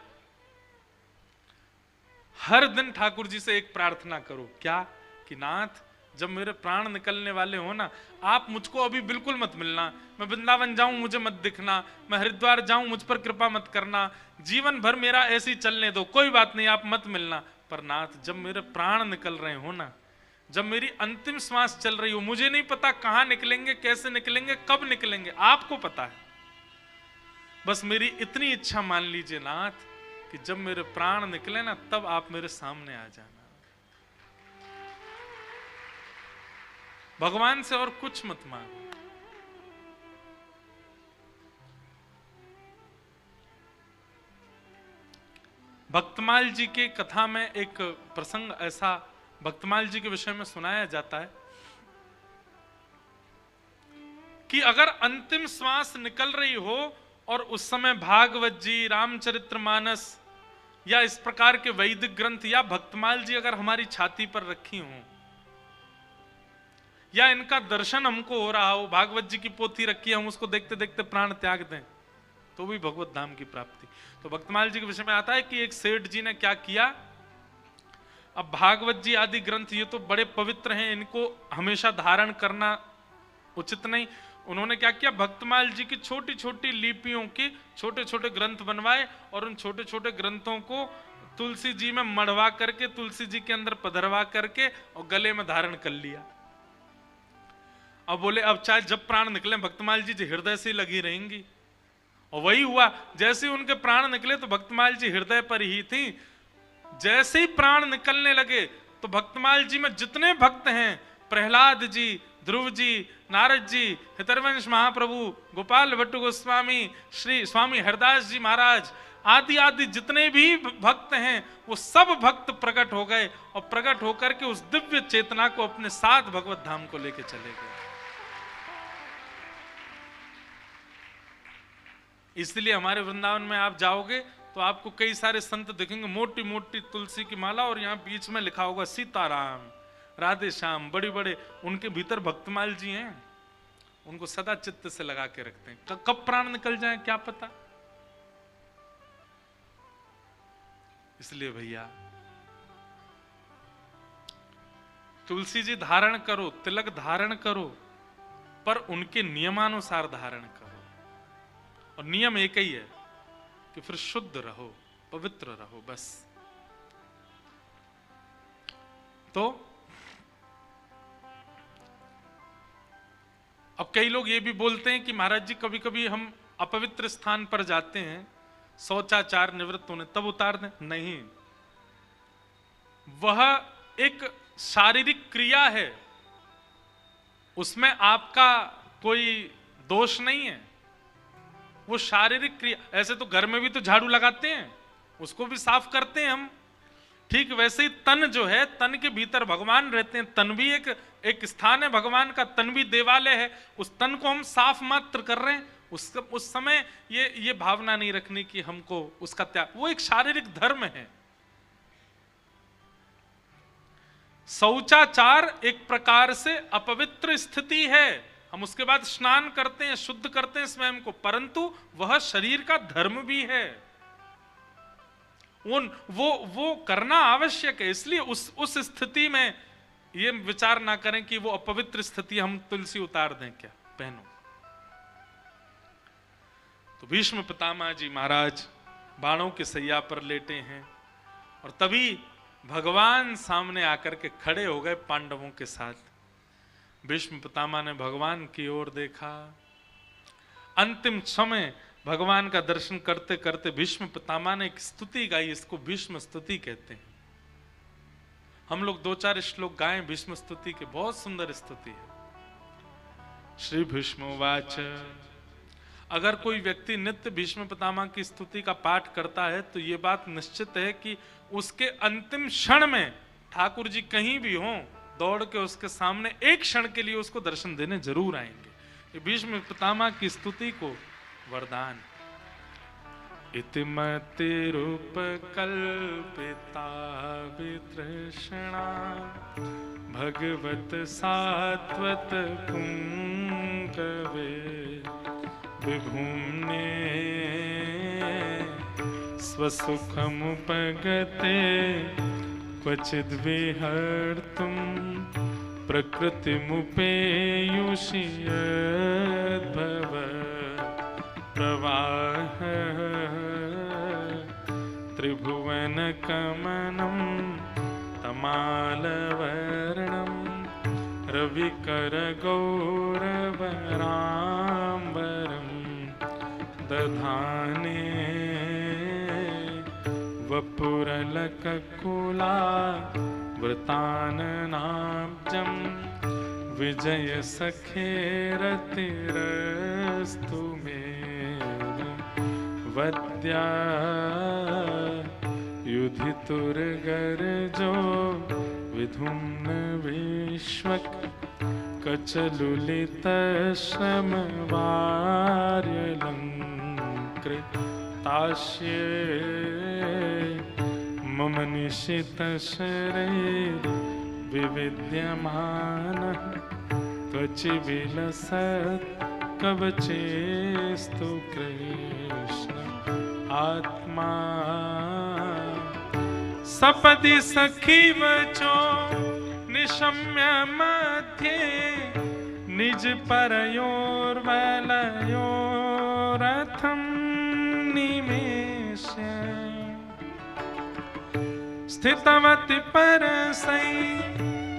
हर दिन ठाकुर जी से एक प्रार्थना करो, क्या कि नाथ जब मेरे प्राण निकलने वाले हो ना, आप मुझको अभी बिल्कुल मत मिलना। मैं वृंदावन जाऊं मुझे मत दिखना, मैं हरिद्वार जाऊं मुझ पर कृपा मत करना, जीवन भर मेरा ऐसे ही चलने दो, कोई बात नहीं आप मत मिलना। पर नाथ जब मेरे प्राण निकल रहे हो ना, जब मेरी अंतिम श्वास चल रही हो, मुझे नहीं पता कहां निकलेंगे, कैसे निकलेंगे, कब निकलेंगे, आपको पता है। बस मेरी इतनी इच्छा मान लीजिए नाथ कि जब मेरे प्राण निकले ना तब आप मेरे सामने आ जाना। भगवान से और कुछ मत मांगो। भक्तमाल जी के कथा में एक प्रसंग ऐसा भक्तमाल जी के विषय में सुनाया जाता है कि अगर अंतिम श्वास निकल रही हो और उस समय भागवत जी, रामचरितमानस या इस प्रकार के वैदिक ग्रंथ या भक्तमाल जी अगर हमारी छाती पर रखी हो, या इनका दर्शन हमको हो रहा हो, भागवत जी की पोथी रखी है, हम उसको देखते देखते प्राण त्याग दें, तो भी भगवत धाम की प्राप्ति। तो भक्तमाल जी के विषय में आता है कि एक सेठ जी ने क्या किया। अब भागवत जी आदि ग्रंथ ये तो बड़े पवित्र हैं, इनको हमेशा धारण करना उचित नहीं। उन्होंने क्या किया, भक्तमाल जी की छोटी छोटी लिपियों के छोटे छोटे ग्रंथ बनवाए और उन छोटे छोटे ग्रंथों को तुलसी जी में मढ़वा करके, तुलसी जी के अंदर पधरवा करके और गले में धारण कर लिया। अब बोले अब चाहे जब प्राण निकले भक्तमाल जी हृदय से लगी रहेंगी। और वही हुआ, जैसे उनके प्राण निकले तो भक्तमाल जी हृदय पर ही थी। जैसे ही प्राण निकलने लगे तो भक्तमाल जी में जितने भक्त हैं, प्रहलाद जी, ध्रुव जी, नारद जी, हितरवंश महाप्रभु, गोपाल भट्ट गोस्वामी, श्री स्वामी हरदास जी महाराज आदि आदि जितने भी भक्त हैं, वो सब भक्त प्रकट हो गए और प्रकट होकर के उस दिव्य चेतना को अपने साथ भगवत धाम को लेके चले गए। इसलिए हमारे वृंदावन में आप जाओगे तो आपको कई सारे संत दिखेंगे, मोटी मोटी तुलसी की माला और यहाँ बीच में लिखा होगा सीताराम, राधे श्याम, बड़ी बड़े, उनके भीतर भक्तमाल जी हैं, उनको सदा चित्त से लगा के रखते हैं। कब प्राण निकल जाए क्या पता। इसलिए भैया तुलसी जी धारण करो, तिलक धारण करो, पर उनके नियमानुसार धारण करो। और नियम एक ही है कि फिर शुद्ध रहो, पवित्र रहो, बस। तो अब कई लोग ये भी बोलते हैं कि महाराज जी कभी कभी हम अपवित्र स्थान पर जाते हैं, शौचाचार निवृत्त होने तब उतार दें। नहीं, वह एक शारीरिक क्रिया है, उसमें आपका कोई दोष नहीं है। वो शारीरिक क्रिया, ऐसे तो घर में भी तो झाड़ू लगाते हैं, उसको भी साफ करते हैं हम, ठीक वैसे ही तन जो है, तन के भीतर भगवान रहते हैं, तन भी एक स्थान है भगवान का, तन भी देवालय है, उस तन को हम साफ मात्र कर रहे हैं। उस समय ये भावना नहीं रखनी कि हमको उसका त्याग, वो एक शारीरिक धर्म है। शौचाचार एक प्रकार से अपवित्र स्थिति है, हम उसके बाद स्नान करते हैं, शुद्ध करते हैं स्वयं को, परंतु वह शरीर का धर्म भी है। वो करना आवश्यक है। इसलिए उस स्थिति में ये विचार ना करें कि वो अपवित्र स्थिति, हम तुलसी उतार दें क्या, पहनो। तो भीष्म पितामह जी महाराज बाणों के सैया पर लेटे हैं और तभी भगवान सामने आकर के खड़े हो गए पांडवों के साथ। भीष्म पितामह ने भगवान की ओर देखा। अंतिम समय भगवान का दर्शन करते करते भीष्म पितामह ने एक स्तुति गाई, इसको भीष्म स्तुति कहते हैं। हम लोग 2-4 श्लोक गाएं भीष्म स्तुति के, बहुत सुंदर स्तुति है। श्री भीष्मोवाच, अगर कोई व्यक्ति नित्य भीष्म पितामह की स्तुति का पाठ करता है तो ये बात निश्चित है कि उसके अंतिम क्षण में ठाकुर जी कहीं भी हों, दौड़ के उसके सामने एक क्षण के लिए उसको दर्शन देने जरूर आएंगे। ये भीष्म पितामह की स्तुति को वरदान। इतिमतिरुपकल्पिता वितृष्णा भगवत सात्वत पुंकवे विभुम्ने स्वसुखमुपगते क्वचिद् विहर्तुं प्रकृतिमुपेयुषि यद्भव प्रवाह त्रिभुवनकमनं तमालवर्णं रविकरगौरवराम्बरं दधाने वपुरलककुला वृताननाब्जं विजयसखेरतिरस्तु मे वद्या युधितुर्गर्जो विधुम्न विश्वक कचलुलितश्रमवार्यलङ्कृतास्ये मम निशितशरीर विविद्यमानः त्वचिविलसत् कवचेस्तु कृष्ण आत्मा सपदि सखी वचो निशम्य मध्ये निज परयोर्वलयोरथं निमेष्य स्थितवति परसै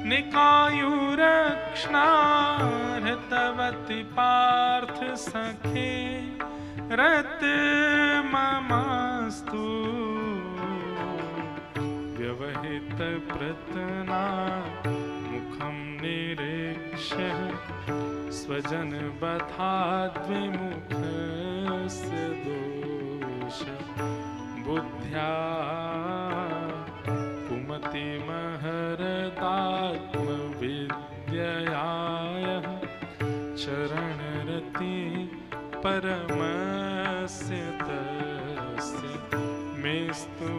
निकायुरक्ष्णार्हतवति पार्थ सखे रत ममास्तु व्यवहित प्रतना मुखं निरीक्ष्य स्वजन बधाद्विमुखस्य दोष बुद्ध्या कुमतिमहरदात्मविद्ययाय चरणरति परमस्य तस्य मेस्तु।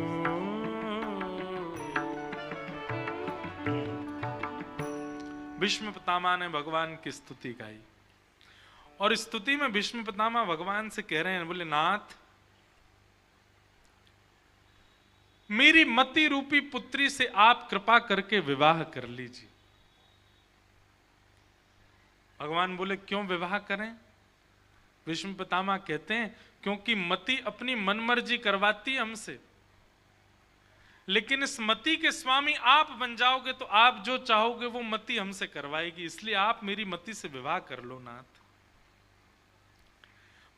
भीष्म पितामह ने भगवान की स्तुति गाई और इस स्तुति में भीष्म पितामह भगवान से कह रहे हैं, बोले नाथ मेरी मति रूपी पुत्री से आप कृपा करके विवाह कर लीजिए। भगवान बोले क्यों विवाह करें? भीष्म पितामह कहते हैं क्योंकि मति अपनी मनमर्जी करवाती है हमसे, लेकिन इस मति के स्वामी आप बन जाओगे तो आप जो चाहोगे वो मति हमसे करवाएगी, इसलिए आप मेरी मति से विवाह कर लो नाथ।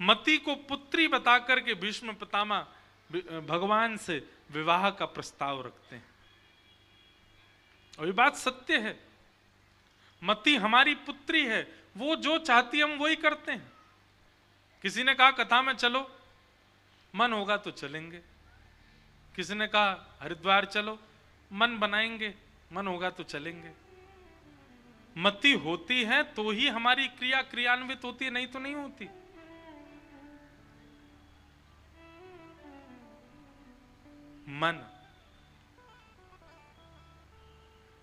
मति को पुत्री बता करके भीष्म पितामह भगवान से विवाह का प्रस्ताव रखते हैं और ये बात सत्य है। मति हमारी पुत्री है, वो जो चाहती है हम वही करते हैं। किसी ने कहा कथा में चलो, मन होगा तो चलेंगे। किसी ने कहा हरिद्वार चलो, मन बनाएंगे, मन होगा तो चलेंगे। मति होती है तो ही हमारी क्रिया क्रियान्वित होती है, नहीं तो नहीं होती। मन,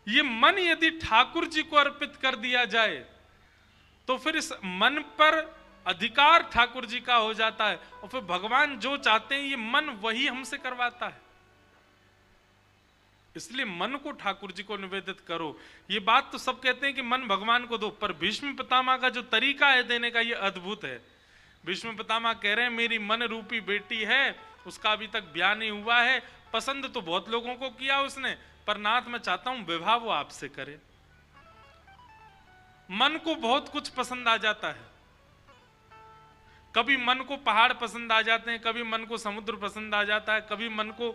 ये मन यदि ठाकुर जी को अर्पित कर दिया जाए तो फिर इस मन पर अधिकार ठाकुर जी का हो जाता है और फिर भगवान जो चाहते हैं ये मन वही हमसे करवाता है। इसलिए मन को ठाकुर जी को निवेदित करो। ये बात तो सब कहते हैं कि मन भगवान को दो, पर भीष्म पितामह का जो तरीका है देने का, ये अद्भुत है। भीष्म पितामह कह रहे हैं मेरी मन रूपी बेटी है, उसका अभी तक ब्याह नहीं हुआ है, पसंद तो बहुत लोगों को किया उसने, पर नाथ मैं चाहता हूं विवाह वो आपसे करे। मन को बहुत कुछ पसंद आ जाता है, कभी मन को पहाड़ पसंद आ जाते हैं, कभी मन को समुद्र पसंद आ जाता है, कभी मन को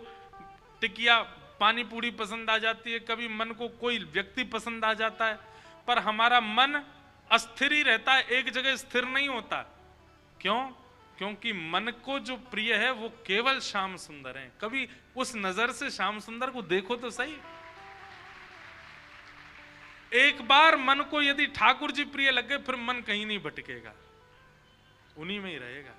टिकिया पानी पूरी पसंद आ जाती है, कभी मन को कोई व्यक्ति पसंद आ जाता है, पर हमारा मन अस्थिर ही रहता है, एक जगह स्थिर नहीं होता। क्यों? क्योंकि मन को जो प्रिय है वो केवल श्याम सुंदर है। कभी उस नजर से श्याम सुंदर को देखो तो सही। एक बार मन को यदि ठाकुर जी प्रिय लग गए, फिर मन कहीं नहीं भटकेगा, उन्हीं में ही रहेगा।